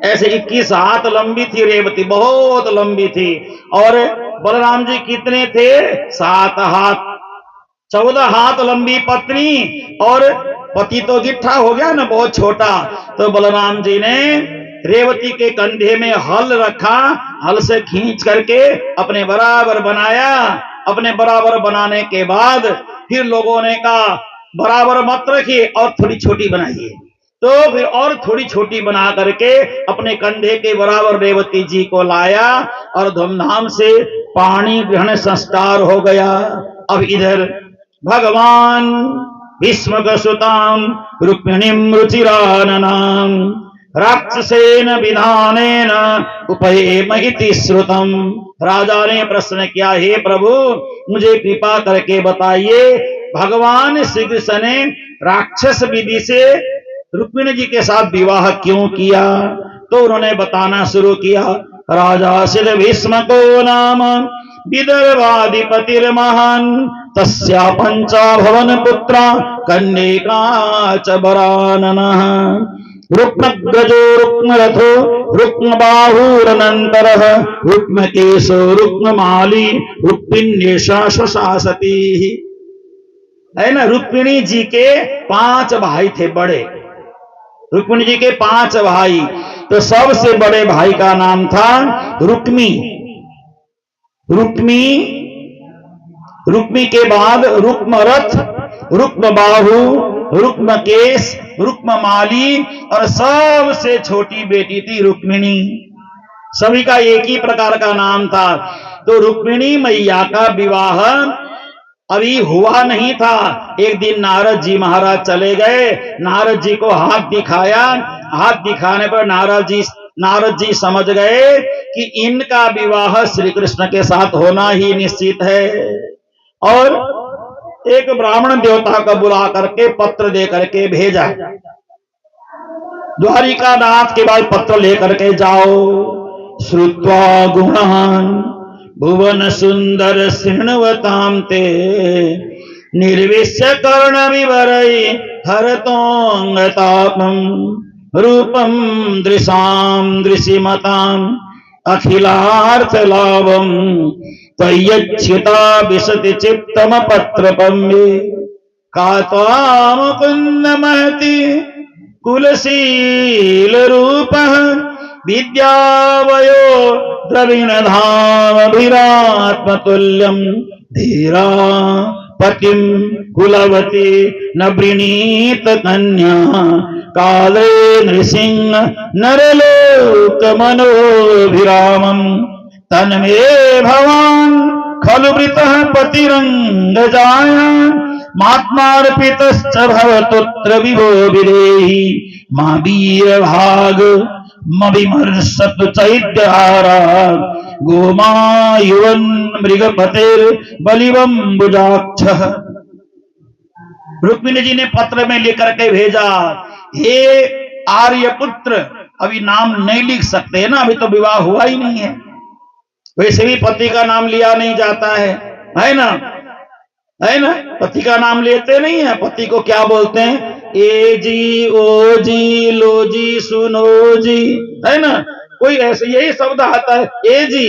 ऐसे 21 हाथ लंबी थी रेवती, बहुत लंबी थी। और बलराम जी कितने थे? 7 हाथ। 14 हाथ लंबी पत्नी, और पति तो गिट्ठा हो गया ना, बहुत छोटा। तो बलराम जी ने रेवती के कंधे में हल रखा, हल से खींच करके अपने बराबर बनाया। अपने बराबर बनाने के बाद फिर लोगों ने कहा बराबर मत रखिए और थोड़ी छोटी बनाइए। तो फिर और थोड़ी छोटी बना करके अपने कंधे के बराबर रेवती जी को लाया और धूमधाम से पाणी ग्रहण संस्कार हो गया। अब इधर भगवान भीष्मक सुताम रुक्मिणीम रुचिराननाम राक्षसेन विधानेन उपहेम इति श्रुतम। राजा ने प्रश्न किया, हे प्रभु मुझे कृपा करके बताइए भगवान श्री कृष्ण ने राक्षस विधि से रुक्मिणी जी के साथ विवाह क्यों किया? तो उन्होंने बताना शुरू किया, राजा शिल भीष्म को नाम विदर्भाधिपतिर्महान तस्या पंचा भवन पुत्रा कन्यका च वराननः रुक्मग्रजो रुक्मरथो रुक्मबाहुरनन्तरः रुक्मकेशो रुक्ममाली रुक्मिण्येषा स्वशासती। है ना, रुक्मिणी जी के 5 भाई थे बड़े, रुक्मिणी जी के 5 भाई, तो सबसे बड़े भाई का नाम था रुक्मी। रुक्मी के बाद रुक्मरथ, रुक्मबाहु, रुक्मकेश, रुक्ममाली और सबसे छोटी बेटी थी रुक्मिणी। सभी का एक ही प्रकार का नाम था। तो रुक्मिणी मैया का विवाह अभी हुआ नहीं था। एक दिन नारद जी महाराज चले गए, नारद जी को हाथ दिखाया, हाथ दिखाने पर नारद जी समझ गए कि इनका विवाह श्री कृष्ण के साथ होना ही निश्चित है। और एक ब्राह्मण देवता को बुला करके पत्र दे करके भेजा, द्वारिका नाथ के बाद पत्र लेकर के जाओ। श्रुत्वा गुणान् भुवन सुंदर शृण्वतां ते निर्विश्य कर्ण विवरै हरतोंगतापम् रूपम दृशां दृशिमताम् अखिलार्थ लाभम तय्यच्युता विशति चित्तम पत्रपम् कात्वा मुकुन्द महति कुलशील रूपः विद्यावयो द्रविण धाम विरात्मतुल्यम् धीरा पतिम कुलवती न वृणीत कन्या काले नृसिंह नरलोक मनोभिरामम् तन्मे भवान् खलु वृतः पतिरंग जाया मात्मार्पितश्च भवतुत्र विभो विदेहि मा वीर भाग मविमर्शतु चैत्यारा गोमायुवन मृगपतेर बलिवंबुजाक्षः। रुक्मिणी जी ने पत्र में लिख करके भेजा, हे आर्यपुत्र अभी नाम नहीं लिख सकते है ना, अभी तो विवाह हुआ ही नहीं है, वैसे भी पति का नाम लिया नहीं जाता है ना, है ना, पति का नाम लेते नहीं है। पति को क्या बोलते हैं? ए जी, ओ जी, लो जी, सुनो जी, है ना, कोई ऐसे यही शब्द आता है, ए जी,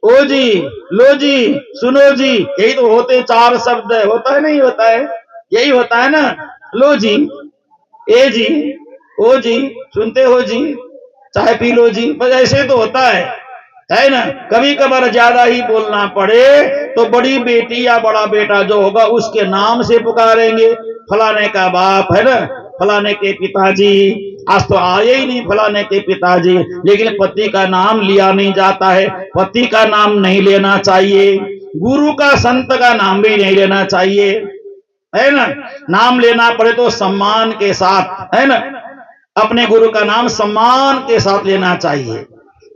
ओ जी, लो जी, सुनो जी, यही तो होते 4 शब्द है, होता है नहीं होता है, यही होता है ना, लो जी, ए जी, ओ जी, सुनते हो जी, चाय पी लो जी, बस ऐसे तो होता है ना। कभी कभार ज्यादा ही बोलना पड़े तो बड़ी बेटी या बड़ा बेटा जो होगा उसके नाम से पुकारेंगे, फलाने का बाप, है ना, फलाने के पिताजी, आज तो आए ही नहीं फलाने के पिताजी, लेकिन पति का नाम लिया नहीं जाता है। पति का नाम नहीं लेना चाहिए, गुरु का संत का नाम भी नहीं लेना चाहिए, है ना। नाम लेना पड़े तो सम्मान के साथ, है ना, अपने गुरु का नाम सम्मान के साथ लेना चाहिए।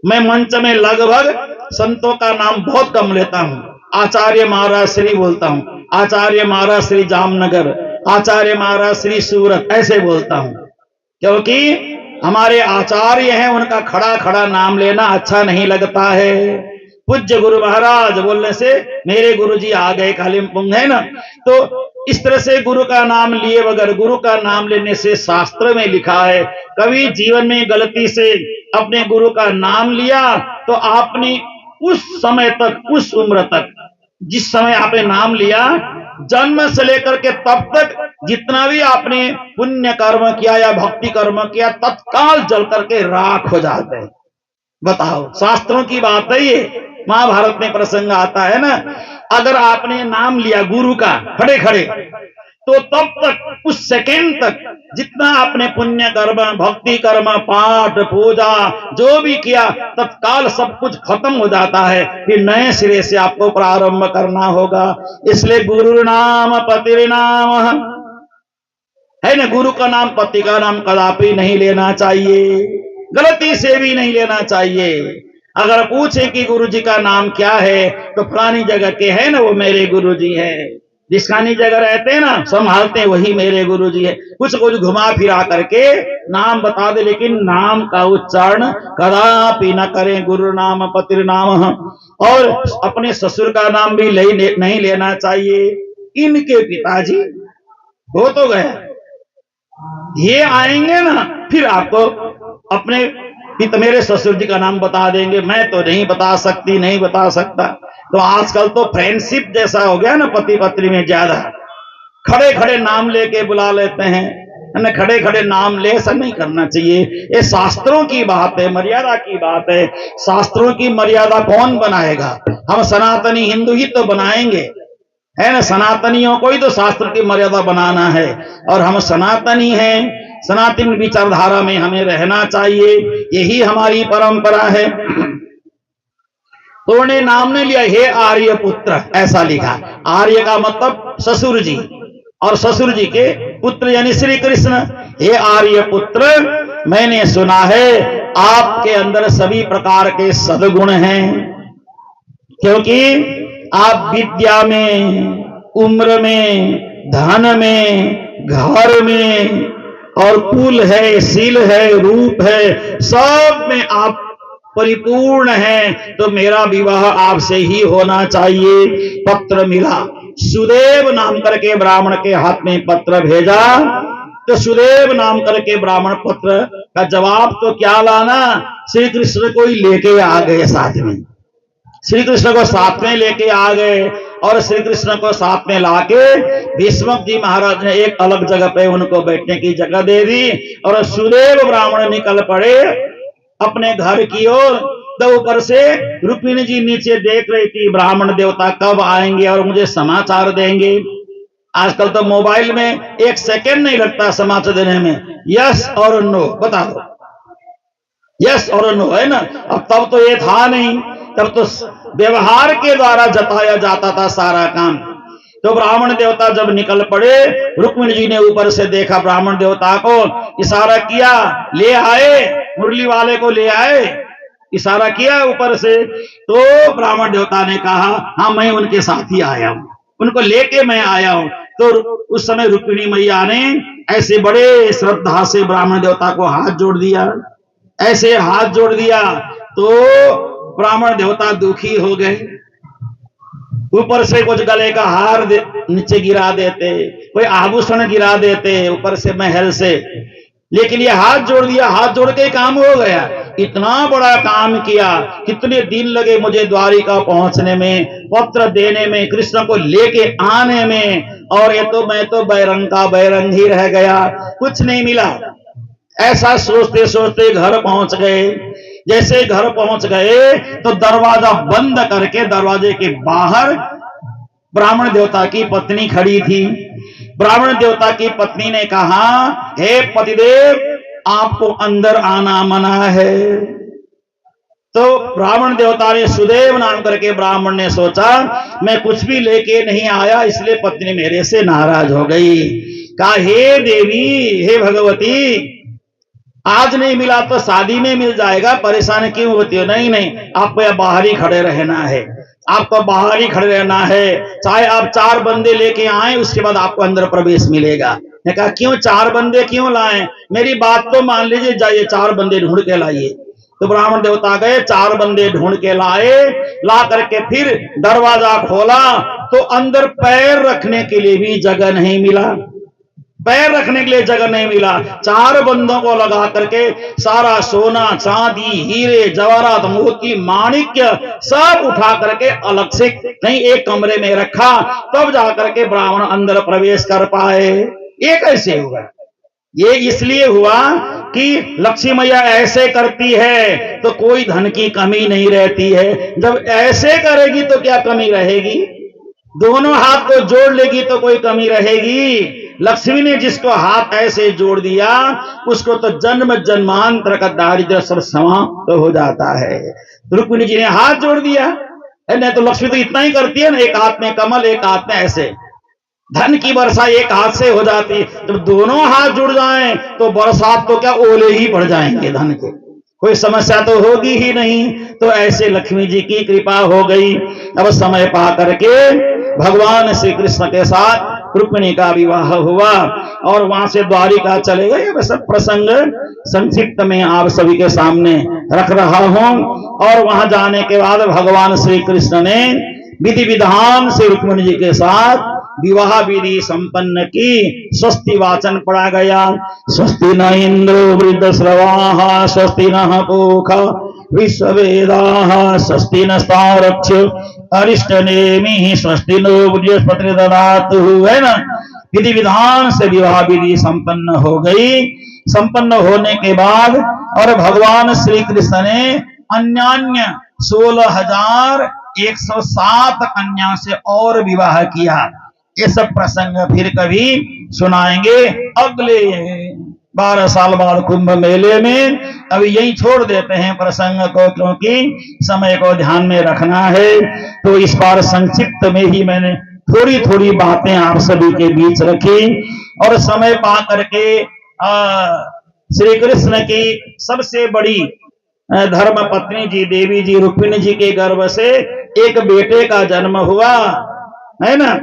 मैं मंच में लगभग संतों का नाम बहुत कम लेता हूं। आचार्य महाराज श्री बोलता हूं, आचार्य महाराज श्री जामनगर, आचार्य महाराज श्री सूरत, ऐसे बोलता हूं, क्योंकि हमारे आचार्य हैं, उनका खड़ा खड़ा नाम लेना अच्छा नहीं लगता है। पूज्य गुरु महाराज बोलने से मेरे गुरु जी आ गए कालिम्पोंग, है ना, तो इस तरह से गुरु का नाम लिए बगैर, गुरु का नाम लेने से शास्त्र में लिखा है, कभी जीवन में गलती से अपने गुरु का नाम लिया तो आपने उस समय तक, उस उम्र तक, जिस समय आपने नाम लिया, जन्म से लेकर के तब तक जितना भी आपने पुण्य कर्म किया या भक्ति कर्म किया तत्काल जल करके राख हो जाते हैं। बताओ, शास्त्रों की बात है ये, महाभारत में प्रसंग आता है ना। अगर आपने नाम लिया गुरु का खड़े खड़े, तो तब तक, उस सेकेंड तक जितना आपने पुण्य कर्म, भक्ति कर्म, पाठ पूजा जो भी किया तत्काल सब कुछ खत्म हो जाता है, फिर नए सिरे से आपको प्रारंभ करना होगा। इसलिए गुरु नाम पतिर नाम, है ना। गुरु का नाम, पति का नाम कदापि नहीं लेना चाहिए, गलती से भी नहीं लेना चाहिए। अगर पूछे कि गुरु जी का नाम क्या है तो फलानी जगह के है ना, वो मेरे गुरु जी है। जिसकानी जगह रहते हैं ना, संभालते हैं, वही मेरे गुरु जी है। कुछ कुछ घुमा फिरा करके नाम बता दे, लेकिन नाम का उच्चारण कदापि न करें। गुरु नाम पतिर नाम, और अपने ससुर का नाम भी नहीं लेना चाहिए। इनके पिताजी हो तो गए, ये आएंगे ना, फिर आपको अपने मेरे ससुर जी का नाम बता देंगे। मैं तो नहीं बता सकती, नहीं बता सकता। तो आजकल तो फ्रेंडशिप जैसा हो गया ना पति पत्नी में, ज्यादा खड़े खड़े नाम लेके बुला लेते हैं, खड़े खड़े नाम ले, ऐसा नहीं करना चाहिए। ये शास्त्रों की बात है, मर्यादा की बात है। शास्त्रों की मर्यादा कौन बनाएगा? हम सनातनी हिंदू ही तो बनाएंगे, है ना। सनातनियों को ही तो शास्त्र की मर्यादा बनाना है, और हम सनातनी हैं। सनातन विचारधारा में हमें रहना चाहिए, यही हमारी परंपरा है। तो उन्हें नाम ने लिया, हे आर्य पुत्र, ऐसा लिखा। आर्य का मतलब ससुर जी, और ससुर जी के पुत्र यानी श्री कृष्ण। हे आर्य पुत्र, मैंने सुना है आपके अंदर सभी प्रकार के सद्गुण हैं, क्योंकि आप विद्या में, उम्र में, धन में, घर में, और कुल है, शील है, रूप है, सब में आप परिपूर्ण हैं। तो मेरा विवाह आपसे ही होना चाहिए। पत्र मिला, सुदेव नाम करके ब्राह्मण के हाथ में पत्र भेजा। तो सुदेव नाम करके ब्राह्मण पत्र का जवाब तो क्या लाना, श्री कृष्ण को ही लेके आ गए साथ में। श्री कृष्ण को साथ में लेके आ गए, और श्री कृष्ण को साथ में लाके भीष्म जी महाराज ने एक अलग जगह पे उनको बैठने की जगह दे दी, और सुदेव ब्राह्मण निकल पड़े अपने घर की ओर। तो ऊपर से रुक्मिणी जी नीचे देख रही थी, ब्राह्मण देवता कब आएंगे और मुझे समाचार देंगे। आजकल तो मोबाइल में 1 सेकेंड नहीं लगता समाचार देने में, यस और नो बता दो, यस और नो, है ना। अब तब तो ये था नहीं, तब तो व्यवहार के द्वारा जताया जाता था सारा काम। तो ब्राह्मण देवता जब निकल पड़े, रुक्मिणी जी ने ऊपर से देखा ब्राह्मण देवता को, इशारा किया, ले आए, मुरली वाले को ले आए, इशारा किया ऊपर से। तो ब्राह्मण देवता ने कहा, हाँ मैं उनके साथ ही आया हूं, उनको लेके मैं आया हूं। तो उस समय रुक्मिणी मैया ने ऐसे बड़े श्रद्धा से ब्राह्मण देवता को हाथ जोड़ दिया, ऐसे हाथ जोड़ दिया। तो ब्राह्मण देवता दुखी हो गए, ऊपर से कुछ गले का हार नीचे गिरा देते, कोई आभूषण गिरा देते ऊपर से महल से, लेकिन ये हाथ जोड़ दिया, हाथ जोड़ के काम हो गया। इतना बड़ा काम किया, कितने दिन लगे मुझे द्वारिका पहुंचने में, पत्र देने में, कृष्ण को लेके आने में, और ये तो मैं तो बैरंग का बैरंग ही रह गया, कुछ नहीं मिला। ऐसा सोचते सोचते घर पहुंच गए। जैसे घर पहुंच गए तो दरवाजा बंद करके दरवाजे के बाहर ब्राह्मण देवता की पत्नी खड़ी थी। ब्राह्मण देवता की पत्नी ने कहा, हे पतिदेव, आपको अंदर आना मना है। तो ब्राह्मण देवता ने, सुदेव नाम करके ब्राह्मण ने सोचा मैं कुछ भी लेके नहीं आया, इसलिए पत्नी मेरे से नाराज हो गई। कहा, हे देवी, हे भगवती, आज नहीं मिला तो शादी में मिल जाएगा, परेशान क्यों होती हो? नहीं नहीं, आपको यहाँ बाहर ही खड़े रहना है, आपको बाहर ही खड़े रहना है, चाहे आप 4 बंदे लेके आए, उसके बाद आपको अंदर प्रवेश मिलेगा। ने कहा, क्यों 4 बंदे क्यों लाए? मेरी बात तो मान लीजिए, जाइए 4 बंदे ढूंढ के लाइए। तो ब्राह्मण देवता गए, 4 बंदे ढूंढ के लाए, ला करके फिर दरवाजा खोला तो अंदर पैर रखने के लिए भी जगह नहीं मिला, पैर रखने के लिए जगह नहीं मिला। 4 बंदों को लगा करके सारा सोना चांदी हीरे जवाहरात मोती माणिक्य सब उठा करके अलग से नहीं एक कमरे में रखा, तब जाकर के ब्राह्मण अंदर प्रवेश कर पाए। ये कैसे हुआ? ये इसलिए हुआ कि लक्ष्मी मैया ऐसे करती है तो कोई धन की कमी नहीं रहती है, जब ऐसे करेगी तो क्या कमी रहेगी? दोनों हाथ को जोड़ लेगी तो कोई कमी रहेगी? लक्ष्मी ने जिसको हाथ ऐसे जोड़ दिया उसको तो जन्म जन्मांतर का दारिद्र्य सब समाप्त हो जाता है। रुक्मिणी जी ने हाथ जोड़ दिया, नहीं तो लक्ष्मी तो इतना ही करती है ना, एक हाथ में कमल, एक हाथ में ऐसे, धन की वर्षा एक हाथ से हो जाती, जब दोनों हाथ जुड़ जाएं तो बरसात तो क्या ओले ही पड़ जाएंगे धन के, कोई समस्या तो होगी ही नहीं। तो ऐसे लक्ष्मी जी की कृपा हो गई। अब समय पा करके भगवान श्री कृष्ण के साथ रुक्मिणी का विवाह हुआ और वहां से द्वारिका चले गए। अब सब प्रसंग संक्षिप्त में आप सभी के सामने रख रहा हूं। और वहां जाने के बाद भगवान श्री कृष्ण ने विधि विधान से रुक्मिणी जी के साथ विवाह विधि संपन्न की। स्वस्ति वाचन पढ़ा गया। स्वस्ति न इंद्रो वृद्धश्रवाः स्वस्ति न पूषा विश्ववेदाः स्वस्ति नस्तारक्ष अरिष्टनेमिः स्वस्ति नो बृहस्पति ददातु, है ना। विधि विधान से विवाह विधि संपन्न हो गई। संपन्न होने के बाद और भगवान श्री कृष्ण ने अन्यान्य 16,107 कन्या से और विवाह किया। ये सब प्रसंग फिर कभी सुनाएंगे अगले 12 साल बाद कुंभ मेले में। अभी यही छोड़ देते हैं प्रसंग को, क्योंकि समय को ध्यान में रखना है। तो इस बार संक्षिप्त में ही मैंने थोड़ी थोड़ी बातें आप सभी के बीच रखी। और समय पा करके श्री कृष्ण की सबसे बड़ी धर्म पत्नी जी देवी जी रुक्मिणी जी के गर्भ से एक बेटे का जन्म हुआ, है ना।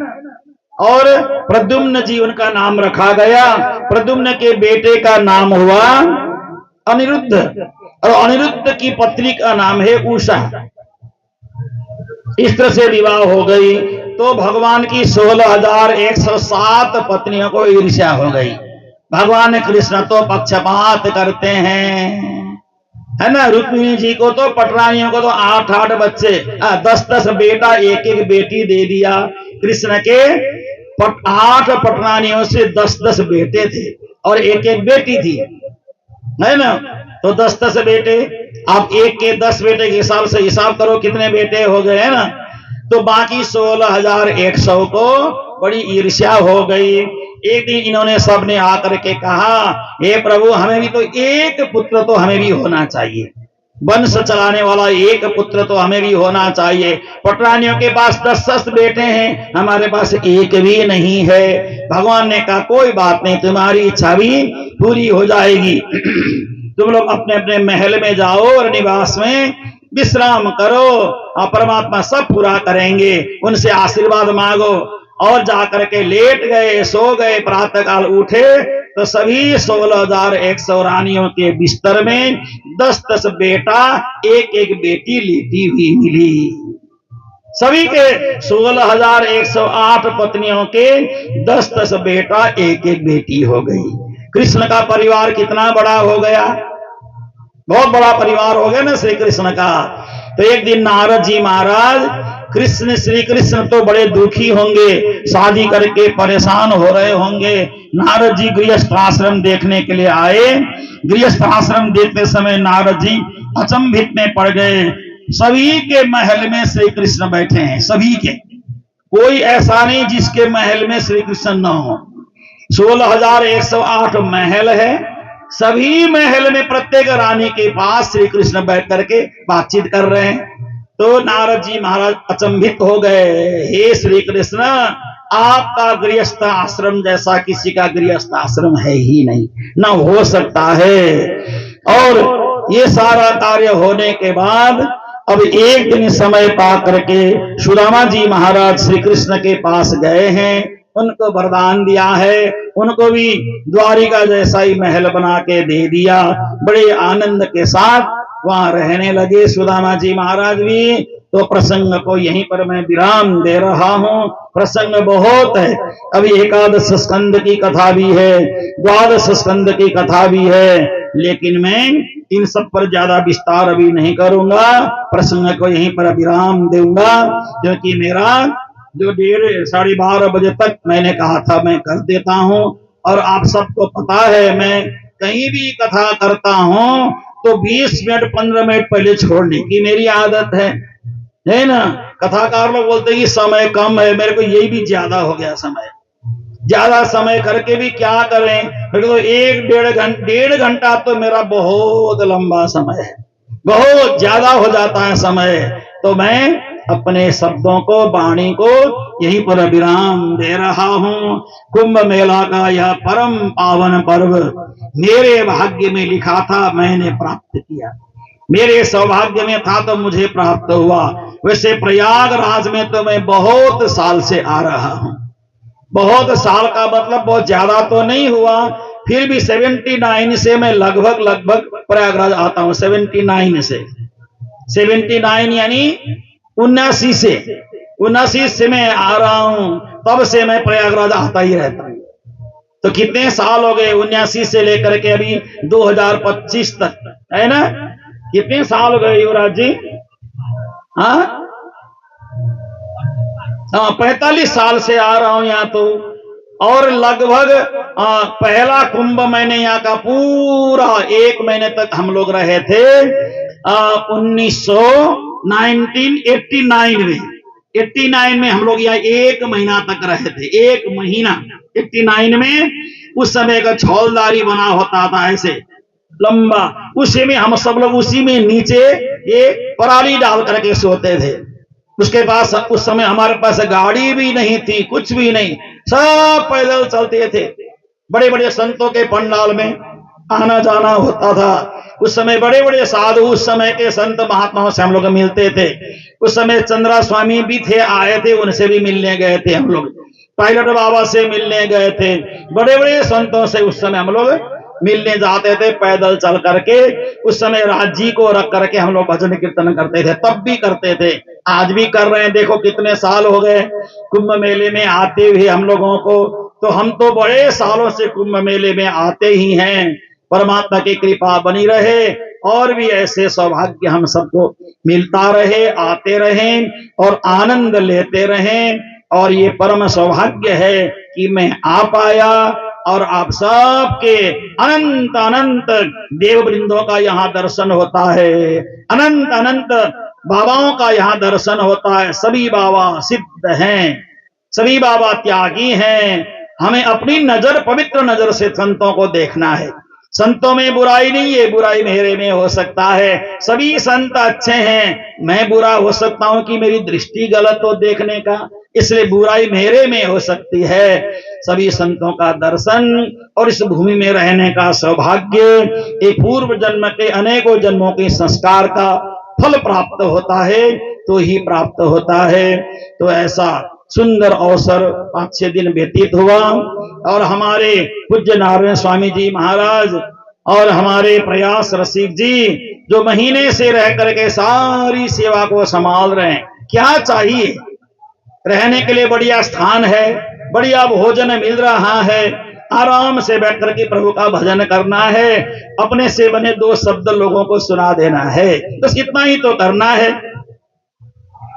और प्रद्युम्न जी उनका नाम रखा गया। प्रद्युम्न के बेटे का नाम हुआ अनिरुद्ध और अनिरुद्ध की पत्नी का नाम है उषा। इस तरह से विवाह हो गई। तो भगवान की 16,107 पत्नियों को ईर्ष्या हो गई। भगवान कृष्ण तो पक्षपात करते हैं, है ना। रुक्मिणी जी को तो पटरानियों को तो 8-8 बच्चे 10-10 बेटा 1-1 बेटी दे दिया। कृष्ण के 8 पटरानियों से 10-10 बेटे थे और 1-1 बेटी थी, है ना। तो 10-10 बेटे, आप 1 के 10 बेटे के हिसाब से हिसाब करो कितने बेटे हो गए, है ना। तो बाकी 16,100 को बड़ी ईर्ष्या हो गई। एक दिन इन्होंने सबने आकर के कहा, हे प्रभु, हमें भी तो एक पुत्र तो हमें भी होना चाहिए, वंश चलाने वाला एक पुत्र तो हमें भी होना चाहिए। पटरानियों के पास 10-10 बेटे हैं, हमारे पास एक भी नहीं है। भगवान ने कहा कोई बात नहीं, तुम्हारी इच्छा भी पूरी हो जाएगी। तुम लोग अपने अपने महल में जाओ और निवास में विश्राम करो और परमात्मा सब पूरा करेंगे, उनसे आशीर्वाद मांगो। और जाकर के लेट गए, सो गए। प्रातः काल उठे तो सभी 16,100 रानियों के बिस्तर में 10-10 बेटा 1-1 बेटी लेटी हुई मिली। सभी के 16,108 पत्नियों के 10-10 बेटा 1-1 बेटी हो गई। कृष्ण का परिवार कितना बड़ा हो गया, बहुत बड़ा परिवार हो गया ना श्री कृष्ण का। तो एक दिन नारद जी महाराज श्री कृष्ण तो बड़े दुखी होंगे, शादी करके परेशान हो रहे होंगे। नारद जी गृहस्थ आश्रम देखने के लिए आए। गृहस्थ आश्रम देखते समय नारद जी अचंभित में पड़ गए। सभी के महल में श्री कृष्ण बैठे हैं, सभी के, कोई ऐसा नहीं जिसके महल में श्री कृष्ण न हो। 16,108 महल है, सभी महल में प्रत्येक रानी के पास श्री कृष्ण बैठ करके बातचीत कर रहे हैं। तो नारद जी महाराज अचंभित हो गए, हे श्री कृष्ण, आपका गृहस्थ आश्रम जैसा किसी का गृहस्थ आश्रम है ही नहीं, ना हो सकता है। और ये सारा कार्य होने के बाद अब एक दिन समय पा करके सुदामा जी महाराज श्री कृष्ण के पास गए हैं, उनको वरदान दिया है, उनको भी द्वारिका जैसा ही महल बना के दे दिया। बड़े आनंद के साथ वहां रहने लगे सुदामा जी महाराज भी। तो प्रसंग को यहीं पर मैं विराम दे रहा हूं। प्रसंग बहुत है, अभी 11 स्कंद की कथा भी है, 12 स्कंद की कथा भी है, लेकिन मैं इन सब पर ज्यादा विस्तार अभी नहीं करूंगा। प्रसंग को यहीं पर विराम दूंगा, क्योंकि मेरा जो 12:30 बजे तक मैंने कहा था मैं कर देता हूं। और आप सबको पता है, मैं कहीं भी कथा करता हूं तो 20 मिनट 15 मिनट पहले छोड़ने की मेरी आदत है ना। कथाकार लोग बोलते हैं कि समय कम है, मेरे को यही भी ज्यादा हो गया समय। ज्यादा समय करके भी क्या करें, मेरे को 1-1.5 घंटा तो मेरा बहुत लंबा समय है, बहुत ज्यादा हो जाता है समय। तो मैं अपने शब्दों को, वाणी को यहीं पर विराम दे रहा हूं। कुंभ मेला का यह परम पावन पर्व मेरे भाग्य में लिखा था, मैंने प्राप्त किया। मेरे सौभाग्य में था तो मुझे प्राप्त हुआ। वैसे प्रयागराज में तो मैं बहुत साल से आ रहा हूं। बहुत साल का मतलब बहुत ज्यादा तो नहीं हुआ, फिर भी 79 से मैं लगभग प्रयागराज आता हूं। 79 से 79 यानी 79 से मैं आ रहा हूं। तब से मैं प्रयागराज आता ही रहता हूं। तो कितने साल हो गए? 79 से लेकर के अभी 2025 तक, है ना? कितने साल हो गए युवराज जी? हाँ, 45 साल से आ रहा हूं यहाँ तो। और लगभग पहला कुंभ मैंने यहाँ का पूरा 1 महीने तक हम लोग रहे थे। 1989 में 89 में हम लोग यहाँ 1 महीना तक रहे थे। 1 महीना 89 में। उस समय का छौलदारी बना होता था ऐसे लंबा, उसी में हम सब लोग उसी में नीचे ये पराली डाल करके सोते थे। उसके पास उस समय हमारे पास गाड़ी भी नहीं थी, कुछ भी नहीं, सब पैदल चलते थे। बड़े बड़े संतों के पंडाल में आना जाना होता था। उस समय बड़े बड़े साधु, उस समय के संत महात्माओं से हम लोग मिलते थे। उस समय चंद्रा स्वामी भी थे, आए थे, उनसे भी मिलने गए थे हम लोग। पायलट बाबा से मिलने गए थे। बड़े बड़े संतों से उस समय हम लोग मिलने जाते थे पैदल चल करके। उस समय राज्य को रख करके हम लोग भजन कीर्तन करते थे, तब भी करते थे, आज भी कर रहे हैं। देखो कितने साल हो गए कुंभ मेले में आते हुए हम लोगों को। तो हम तो बड़े सालों से कुंभ मेले में आते ही हैं। परमात्मा की कृपा बनी रहे और भी ऐसे सौभाग्य हम सबको मिलता रहे, आते रहें और आनंद लेते रहें। और ये परम सौभाग्य है कि मैं आ पाया और आप सबके अनंत अनंत देव वृंदों का यहाँ दर्शन होता है। अनंत अनंत बाबाओं का यहाँ दर्शन होता है। सभी बाबा सिद्ध हैं, सभी बाबा त्यागी हैं। हमें अपनी नजर, पवित्र नजर से संतों को देखना है। संतों में बुराई नहीं है, बुराई मेरे में हो सकता है। सभी संत अच्छे हैं, मैं बुरा हो सकता हूं कि मेरी दृष्टि गलत हो देखने का, इसलिए बुराई मेरे में हो सकती है। सभी संतों का दर्शन और इस भूमि में रहने का सौभाग्य एक पूर्व जन्म के अनेकों जन्मों के संस्कार का फल प्राप्त होता है तो ही प्राप्त होता है। तो ऐसा सुंदर अवसर 5-6 दिन व्यतीत हुआ और हमारे पूज्य नारायण स्वामी जी महाराज और हमारे प्रयास रसिक जी जो महीने से रह करके सारी सेवा को संभाल रहे हैं। क्या चाहिए? रहने के लिए बढ़िया स्थान है, बढ़िया भोजन मिल रहा है, आराम से बैठ करके प्रभु का भजन करना है, अपने से बने 2 शब्द लोगों को सुना देना है, बस इतना ही तो करना है।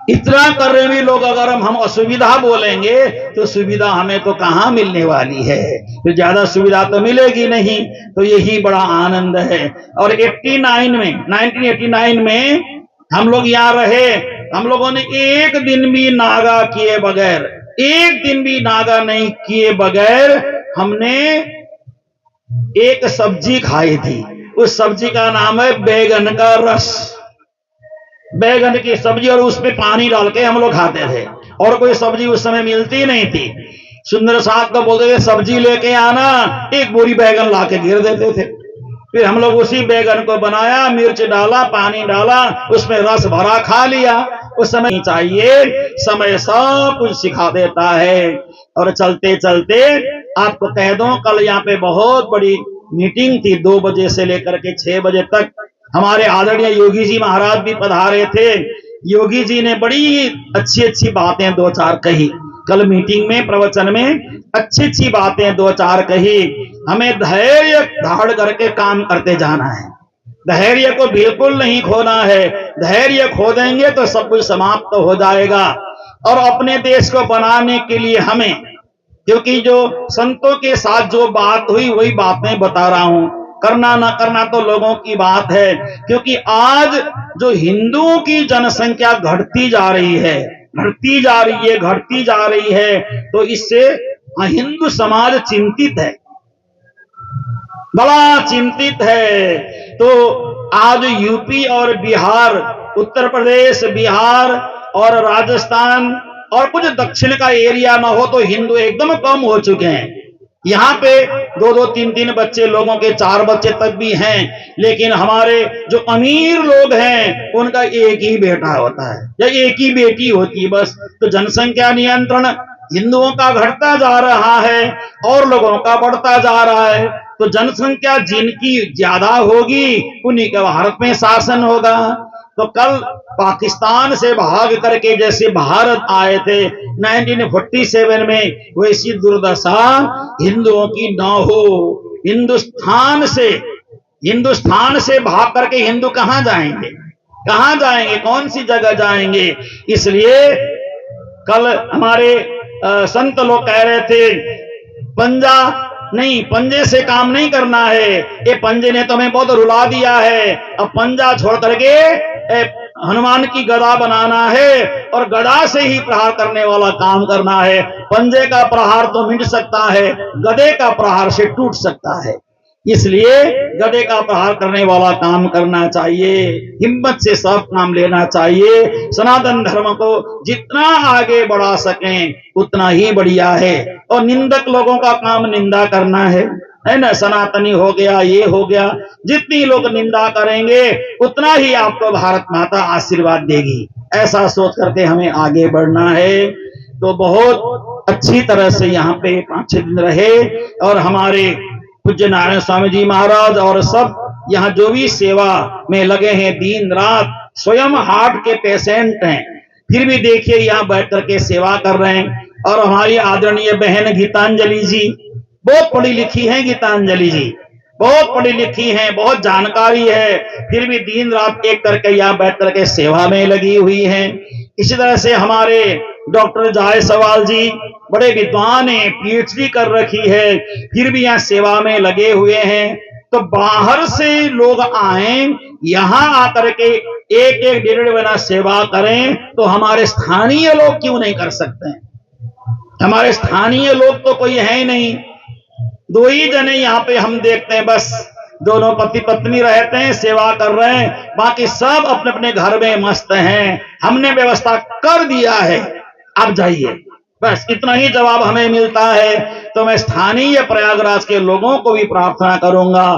इतना कर रहे भी लोग अगर हम असुविधा बोलेंगे तो सुविधा हमें तो कहाँ मिलने वाली है, तो ज्यादा सुविधा तो मिलेगी नहीं। तो यही बड़ा आनंद है। और 1989 में हम लोग यहाँ रहे। हम लोगों ने एक दिन भी नागा किए बगैर, एक दिन भी नागा नहीं किए बगैर हमने एक सब्जी खाई थी। उस सब्जी का नाम है बैगन का रस। बैगन की सब्जी और उसमें पानी डाल के हम लोग खाते थे। और कोई सब्जी उस समय मिलती नहीं थी। सुंदर साहब को बोलते थे सब्जी लेके आना, एक बोरी बैगन ला के गिर देते थे। फिर हम लोग उसी बैगन को बनाया, मिर्च डाला, पानी डाला, उसमें रस भरा, खा लिया। उस समय चाहिए, समय सब कुछ सिखा देता है। और चलते चलते आपको कह दूं, कल यहाँ पे बहुत बड़ी मीटिंग थी। 2 बजे से लेकर के 6 बजे तक हमारे आदरणीय योगी जी महाराज भी पधारे थे। योगी जी ने बड़ी अच्छी अच्छी बातें 2-4 कही। कल मीटिंग में, प्रवचन में अच्छी अच्छी बातें 2-4 कही। हमें धैर्य धाड़ करके काम करते जाना है। धैर्य को बिल्कुल नहीं खोना है। धैर्य खो देंगे तो सब कुछ समाप्त हो जाएगा। और अपने देश को बनाने के लिए हमें, क्योंकि जो संतों के साथ जो बात हुई वही बात मैं बता रहा हूं, करना ना करना तो लोगों की बात है। क्योंकि आज जो हिंदुओं की जनसंख्या घटती जा रही है, घटती जा रही है, घटती जा रही है, तो इससे हिंदू समाज चिंतित है, बड़ा चिंतित है। तो आज यूपी और बिहार उत्तर प्रदेश, बिहार और राजस्थान और कुछ दक्षिण का एरिया ना हो तो हिंदू एकदम कम हो चुके हैं। यहाँ पे 2-2, 3-3 बच्चे लोगों के 4 बच्चे तक भी हैं, लेकिन हमारे जो अमीर लोग हैं उनका एक ही बेटा होता है या एक ही बेटी होती है बस। तो जनसंख्या नियंत्रण हिंदुओं का घटता जा रहा है और लोगों का बढ़ता जा रहा है। तो जनसंख्या जिनकी ज्यादा होगी उन्हीं का भारत में शासन होगा। तो कल पाकिस्तान से भाग करके जैसे भारत आए थे 1947 में, वैसी दुर्दशा हिंदुओं की ना हो। हिंदुस्तान से भाग करके हिंदू कहां जाएंगे, कहां जाएंगे, कौन सी जगह जाएंगे। इसलिए कल हमारे संत लोग कह रहे थे पंजा नहीं, पंजे से काम नहीं करना है, ये पंजे ने तो हमें बहुत रुला दिया है। अब पंजा छोड़ करके हनुमान की गदा बनाना है और गदा से ही प्रहार करने वाला काम करना है। पंजे का प्रहार तो मिट सकता है, गदे का प्रहार से टूट सकता है। इसलिए गदे का प्रहार करने वाला काम करना चाहिए, हिम्मत से सब काम लेना चाहिए। सनातन धर्म को जितना आगे बढ़ा सकें उतना ही बढ़िया है। और निंदक लोगों का काम निंदा करना है ना। सनातनी हो गया, ये हो गया, जितनी लोग निंदा करेंगे उतना ही आपको भारत माता आशीर्वाद देगी। ऐसा सोच करके हमें आगे बढ़ना है। तो बहुत अच्छी तरह से यहाँ पे 5-6 दिन रहे और हमारे पूज्य नारायण स्वामी जी महाराज और सब यहाँ जो भी सेवा में लगे हैं दिन रात, स्वयं हार्ट के पेशेंट हैं, फिर भी देखिए यहाँ बैठ करके सेवा कर रहे हैं। और हमारी आदरणीय बहन गीतांजलि जी बहुत पढ़ी लिखी हैं, गीतांजलि जी बहुत पढ़ी लिखी हैं, बहुत जानकारी है, फिर भी दिन रात एक करके यहाँ बैठ करके सेवा में लगी हुई हैं। इसी तरह से हमारे डॉक्टर जायसवाल जी बड़े विद्वान हैं, पीएचडी कर रखी है, फिर भी यहाँ सेवा में लगे हुए हैं। तो बाहर से लोग आए, यहाँ आकर के 1-1, 1.5 महीना सेवा करें तो हमारे स्थानीय लोग क्यों नहीं कर सकते हैं। हमारे स्थानीय लोग तो कोई है ही नहीं, 2 ही जने यहाँ पे हम देखते हैं, बस दोनों पति पत्नी रहते हैं, सेवा कर रहे हैं, बाकी सब अपने अपने घर में मस्त हैं। हमने व्यवस्था कर दिया है, अब जाइए, बस इतना ही जवाब हमें मिलता है। तो मैं स्थानीय प्रयागराज के लोगों को भी प्रार्थना करूंगा,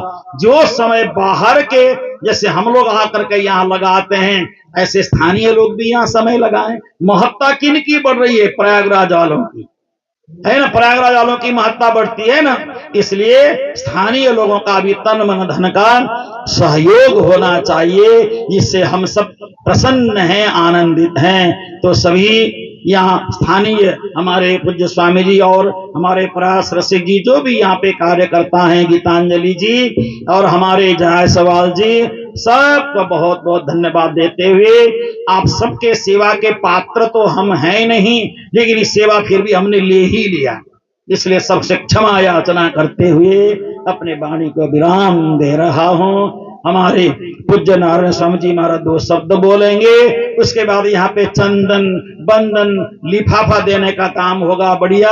जो समय बाहर के जैसे हम लोग आकर के यहाँ लगाते हैं, ऐसे स्थानीय लोग भी यहाँ समय लगाएं। महत्ता किन की बढ़ रही है? प्रयागराज वालों की है ना, प्रयागराज वालों की महत्ता बढ़ती है ना। इसलिए स्थानीय लोगों का भी तन मन धन का सहयोग होना चाहिए, जिससे हम सब प्रसन्न हैं, आनंदित हैं। तो सभी यहाँ स्थानीय हमारे पूज्य स्वामी जी और हमारे प्रयास रसिक जी जो भी यहाँ पे कार्यकर्ता हैं, गीतांजलि जी और हमारे जायसवाल जी, सबको बहुत बहुत धन्यवाद देते हुए, आप सबके सेवा के पात्र तो हम हैं नहीं, लेकिन इस सेवा फिर भी हमने ले ही लिया, इसलिए सबसे क्षमा याचना करते हुए अपने वाणी को विराम दे रहा हूँ। हमारे पूज्य नारायण स्वामी जी महाराज 2 शब्द बोलेंगे, उसके बाद यहाँ पे चंदन बंदन लिफाफा देने का काम होगा बढ़िया,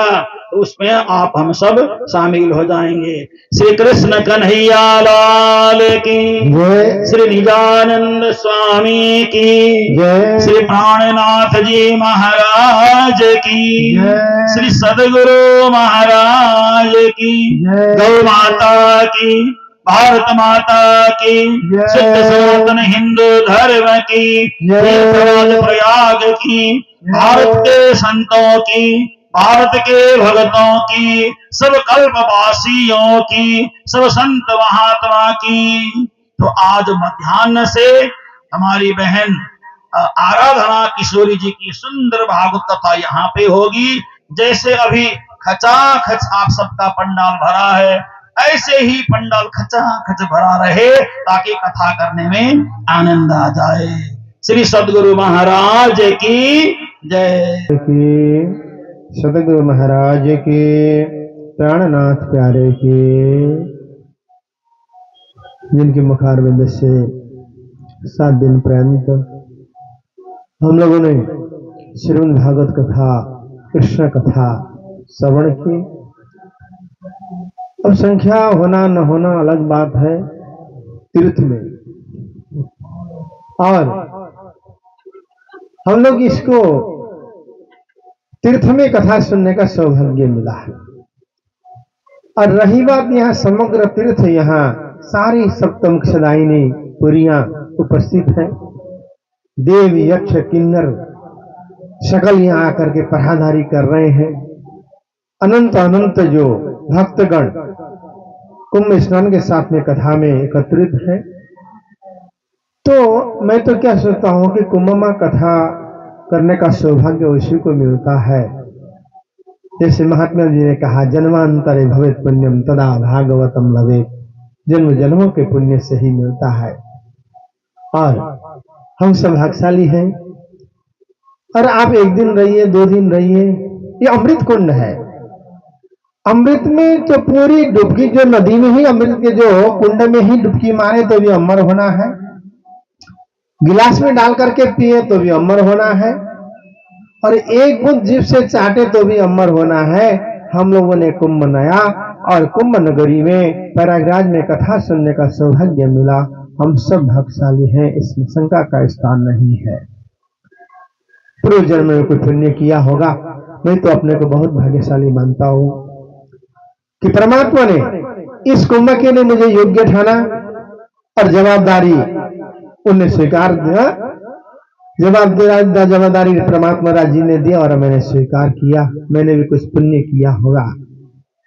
उसमें आप हम सब शामिल हो जाएंगे। श्री कृष्ण कन्हैया लाल की जय, श्री निजानंद स्वामी की जय, श्री प्राणनाथ जी महाराज की जय, श्री सदगुरु महाराज की जय, गौ माता की, भारत माता की, शुद्ध सनातन हिंदू धर्म की, प्रयाग की, भारत के संतों की, भारत के भक्तों की, सब कल्पवासियों की, सब संत महात्मा की। तो आज मध्याह्न से हमारी बहन आराधना किशोरी जी की सुंदर भागवत कथा यहाँ पे होगी। जैसे अभी खचाखच आप सबका पंडाल भरा है, ऐसे ही पंडाल खचाखच भरा रहे, ताकि कथा करने में आनंद आ जाए। श्री सदगुरु महाराज की जय। सदगुरु महाराज के, प्राणनाथ प्यारे के, जिनके मुखारविंद से 7 दिन पर्यंत हम लोगों ने श्रीमद् भागवत कथा, कृष्ण कथा श्रवण की। अब संख्या होना न होना अलग बात है तीर्थ में, और हम लोग इसको तीर्थ में कथा सुनने का सौभाग्य मिला है। और रही बात यहाँ समग्र तीर्थ, यहाँ सारी सप्तमुखदायिनी पुरियां उपस्थित हैं। देव यक्ष किन्नर सकल यहाँ आकर के पहरादारी कर रहे हैं। अनंत अनंत जो भक्तगण कुंभ स्नान के साथ में कथा में एकत्रित है। तो मैं तो क्या सोचता हूं कि कुंभ में कथा करने का सौभाग्य उसी को मिलता है। जैसे महात्मा जी ने कहा, जन्मांतरे भवेत पुण्यम तदा भागवतम लवेत। जन्म जन्मों के पुण्य से ही मिलता है। और हम सब भाग्यशाली हैं। और आप एक दिन रहिए, 2 दिन रहिए, ये अमृत कुंड है। अमृत में तो पूरी डुबकी, जो नदी में ही अमृत के जो कुंड में ही डुबकी मारे तो भी अमर होना है, गिलास में डाल करके पिए तो भी अमर होना है, और एक बूंद जीभ से चाटे तो भी अमर होना है। हम लोगों ने कुंभ मनाया और कुंभ नगरी में प्रयागराज में कथा सुनने का सौभाग्य मिला। हम सब भाग्यशाली हैं, इसमें शंका का स्थान नहीं है। पूर्व जन्म में कोई पुण्य किया होगा। मैं तो अपने को बहुत भाग्यशाली मानता हूं कि परमात्मा ने इस कुंभ के लिए मुझे योग्य ठाना और जवाबदारी उन्हें स्वीकार दिया। जवाबदारी परमात्मा राज जी ने दिया और मैंने स्वीकार किया। मैंने भी कुछ पुण्य किया होगा।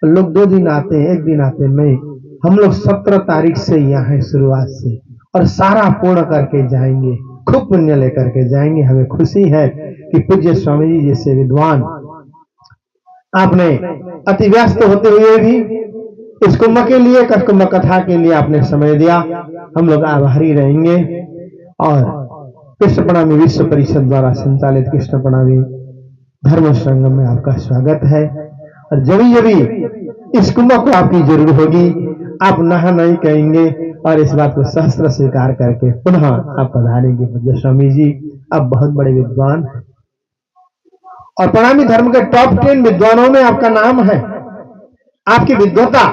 लोग 2 दिन आते हैं, 1 दिन आते हैं। हम लोग 17 तारीख से यहाँ है शुरुआत से, और सारा पूर्ण करके जाएंगे, खूब पुण्य लेकर के जाएंगे। हमें खुशी है कि पूज्य स्वामी जी जैसे विद्वान आपने अति व्यस्त होते हुए भी इस कुंभ के लिए, कुंभ कथा के लिए आपने समय दिया। हम लोग आभारी रहेंगे। और कृष्ण प्रणामी विश्व परिषद द्वारा संचालित कृष्ण प्रणामी धर्म संगम में आपका स्वागत है। और जभी जभी इस कुंभ को आपकी जरूर होगी, आप नहा नहीं कहेंगे और इस बात को सहस्त्र स्वीकार करके पुनः आप पधारेंगे। पूज्य स्वामी जी आप बहुत बड़े विद्वान हैं और प्रणामी धर्म के टॉप 10 विद्वानों में आपका नाम है। आपकी विद्वता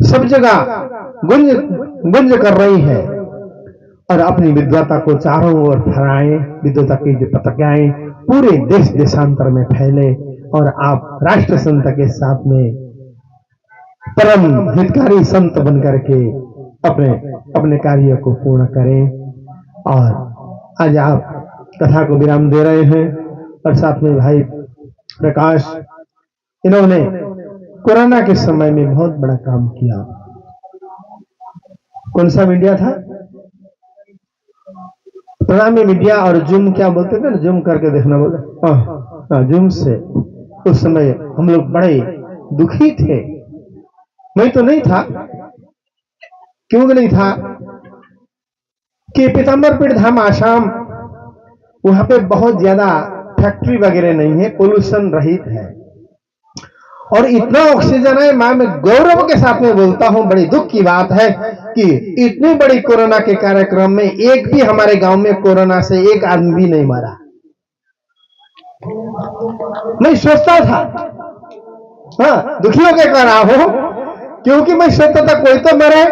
सब जगह गुंज कर रही है और अपनी विद्वता को चारों ओर फैलाएं। विद्वता की जो पताकाएं पूरे देश देशांतर में फैले और आप राष्ट्र संत के साथ में परम हितकारी संत बन करके अपने कार्य को पूर्ण करें। और आज आप कथा को विराम दे रहे हैं और साथ में भाई प्रकाश, इन्होंने कोरोना के समय में बहुत बड़ा काम किया। कौन सा मीडिया था? प्रणामी मीडिया और जूम, क्या बोलते थे ना, जूम करके देखना बोले, जूम से। उस समय हम लोग बड़े दुखी थे। मैं तो नहीं था। क्यों नहीं था? कि पीताम्बरपीठ धाम आसाम, वहां पे बहुत ज्यादा फैक्ट्री वगैरह नहीं है, पोल्यूशन रहित है और इतना ऑक्सीजन है। मैं गौरव के साथ में बोलता हूं, बड़ी दुख की बात है कि इतनी बड़ी कोरोना के कार्यक्रम में एक भी हमारे गांव में कोरोना से एक आदमी भी नहीं मरा। मैं सोचता था, हाँ, दुखी होकर कर रहा हूं, क्योंकि मैं सोचता था कोई तो मरे,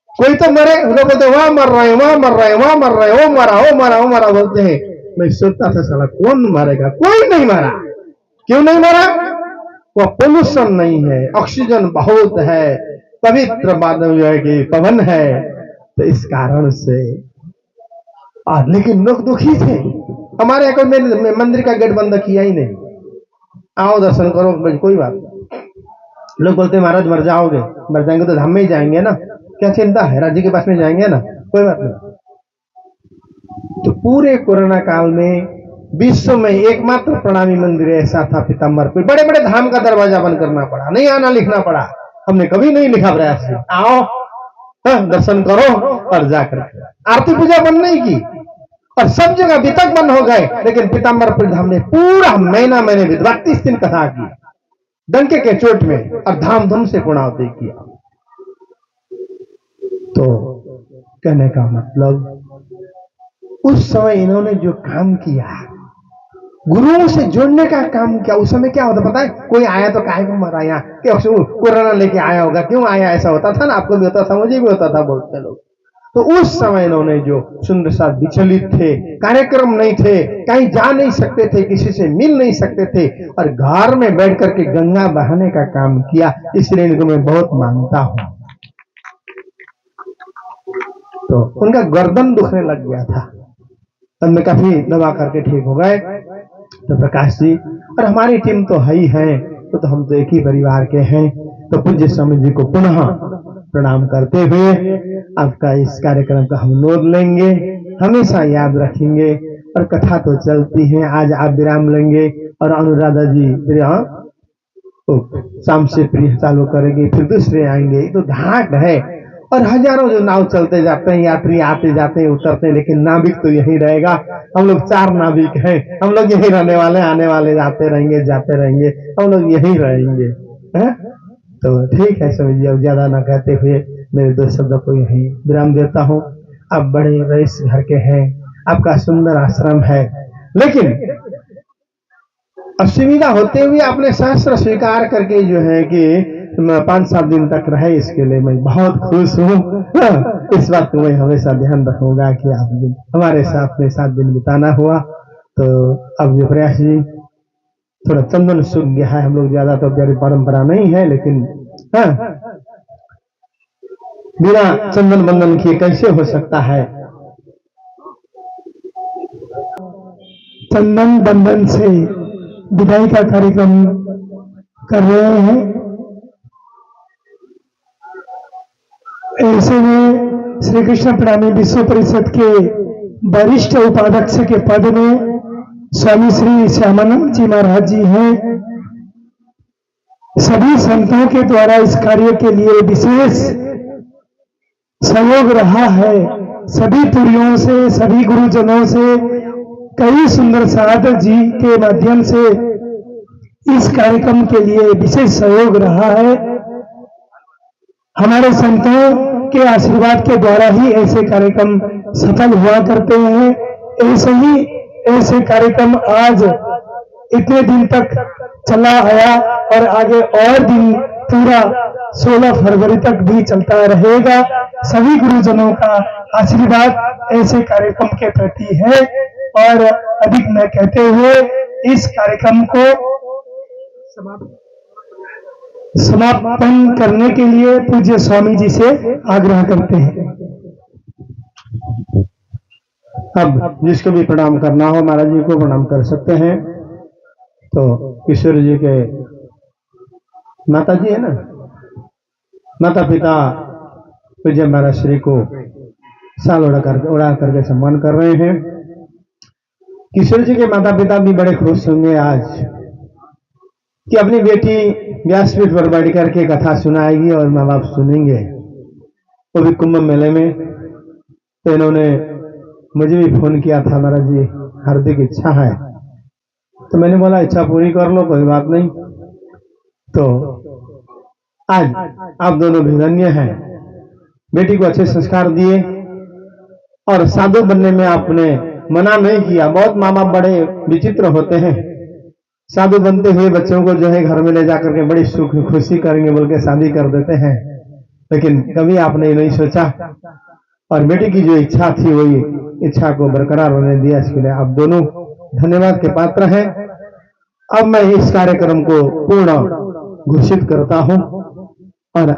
कोई तो मरे। लोग बोलते वहां मर रहे, वहां मर रहे, वहां मर रहे, वो मरा, वो मरा, वो मरा बोलते हैं। मैं सोचता था साला कौन मरेगा? कोई नहीं मरा। क्यों नहीं मरा? वह पोल्यूशन नहीं है, ऑक्सीजन बहुत है, पवित्र बादल जो है कि पवन है, तो इस कारण से। और लेकिन लोग दुखी थे। हमारे यहाँ में मंदिर का गेट बंद किया ही नहीं, आओ दर्शन करो, कोई बात नहीं। लोग बोलते महाराज मर जाओगे, मर जाएंगे तो धाम में ही जाएंगे ना, क्या चिंता है, राज्य के पास में जाएंगे ना, कोई बात नहीं। तो पूरे कोरोना काल में विश्व में एकमात्र प्रणामी मंदिर ऐसा था पीताम्बरपीठ। बड़े बड़े धाम का दरवाजा बंद करना पड़ा, नहीं आना लिखना पड़ा। हमने कभी नहीं लिखा प्रयास से, आओ दर्शन करो और जाकर आरती पूजा बंद नहीं की और सब जगह वितक बंद हो गए। लेकिन पीताम्बरपीठ धाम ने पूरा महीना मैंने 32 दिन कथा की डंके के चोट में और धाम धूम से पूर्णाहुति किया। तो कहने का मतलब उस समय इन्होंने जो काम किया, गुरुओं से जोड़ने का काम किया। उस समय क्या होता पता है? कोई आया तो काहे को मरा, यहाँ क्या कोरोना लेके आया होगा, क्यों आया, ऐसा होता था ना, आपको भी होता था, मुझे भी होता था, बोलते लोग। तो उस समय इन्होंने जो सुंदर सा विचलित थे, कार्यक्रम नहीं थे, कहीं जा नहीं सकते थे, किसी से मिल नहीं सकते थे और घर में बैठ करके गंगा बहाने का काम किया, इसलिए इनको मैं बहुत मानता हूं। तो उनका गर्दन दुखने लग गया था, तब में काफी दवा करके ठीक हो गए। तो प्रकाश जी और हमारी टीम तो है ही है, तो हम तो एक ही परिवार के हैं। तो पूज्य स्वामी जी को पुनः प्रणाम करते हुए आपका इस कार्यक्रम का हम नोट लेंगे, हमेशा याद रखेंगे। और कथा तो चलती है, आज आप विराम लेंगे और अनुराधा जी शाम से प्रिय चालू करेंगे, फिर दूसरे आएंगे। तो घाट है और हजारों जो नाव चलते जाते हैं, यात्री आते जाते हैं उतरते हैं, लेकिन नाविक तो यही रहेगा। हम लोग 4 नाविक हैं, हम लोग यही रहने वाले, आने वाले जाते रहेंगे, जाते रहेंगे, हम लोग यही रहेंगे, है? तो ठीक है स्वामी जी, अब ज्यादा ना कहते हुए मेरे 2 शब्दों को यही विराम देता हूँ। आप बड़े रईस घर के हैं, आपका सुंदर आश्रम है, लेकिन असुविधा होते हुए आपने सहस्त्र स्वीकार करके जो है कि 5-7 दिन तक रहे, इसके लिए मैं बहुत खुश हूँ। इस बात को मैं हमेशा ध्यान रखूंगा कि आप हमारे साथ में 7 दिन बिताना हुआ। तो अब जो प्रयास जी थोड़ा चंदन सूख गया है, हम लोग ज्यादा तो प्यारी परंपरा नहीं है, लेकिन हाँ, बिना चंदन बंदन किए कैसे हो सकता है। चंदन बंधन से विदाई का कार्यक्रम कर रहे हैं। ऐसे में श्री कृष्ण प्रेमी विश्व परिषद के वरिष्ठ उपाध्यक्ष के पद में स्वामी श्री श्यामानंद जी महाराज जी हैं। सभी संतों के द्वारा इस कार्य के लिए विशेष सहयोग रहा है। सभी पुरियों से, सभी गुरुजनों से, कई सुंदर साधक जी के माध्यम से इस कार्यक्रम के लिए विशेष सहयोग रहा है। हमारे संतों के आशीर्वाद के द्वारा ही ऐसे कार्यक्रम सफल हुआ करते हैं। ऐसे कार्यक्रम आज इतने दिन तक चला आया और आगे और दिन पूरा 16 फरवरी तक भी चलता रहेगा। सभी गुरुजनों का आशीर्वाद ऐसे कार्यक्रम के प्रति है। और अधिक न कहते हुए इस कार्यक्रम को समापन करने के लिए पूज्य स्वामी जी से आग्रह करते हैं। अब जिसको भी प्रणाम करना हो महाराज जी को प्रणाम कर सकते हैं। तो किशोर जी के माता जी है ना, माता पिता पूज्य महाराज श्री को साल उड़ा करके सम्मान कर रहे हैं। किशोर जी के माता पिता भी बड़े खुश होंगे आज कि अपनी बेटी व्यासपीठ पर बैठ करके कथा सुनाएगी और माँ बाप सुनेंगे, वो भी कुंभ मेले में। तो इन्होंने मुझे भी फोन किया था, महाराज जी हार्दिक इच्छा है। तो मैंने बोला इच्छा पूरी कर लो, कोई बात नहीं। तो आज आप दोनों भी धन्य हैं, बेटी को अच्छे संस्कार दिए और साधु बनने में आपने मना नहीं किया। बहुत माँ बाप बड़े विचित्र होते हैं, साधु बनते हुए बच्चों को जो है घर में ले जाकर के बड़ी सुख खुशी करेंगे बोल के शादी कर देते हैं, लेकिन कभी आपने नहीं सोचा और बेटी की जो इच्छा थी वही इच्छा को बरकरार होने दिया। इसके लिए आप दोनों धन्यवाद के पात्र हैं। अब मैं इस कार्यक्रम को पूर्ण घोषित करता हूं और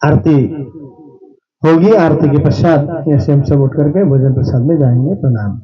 आरती होगी। आरती के पश्चात ऐसे हम सब उठ करके भोजन प्रसाद में जाएंगे। प्रणाम।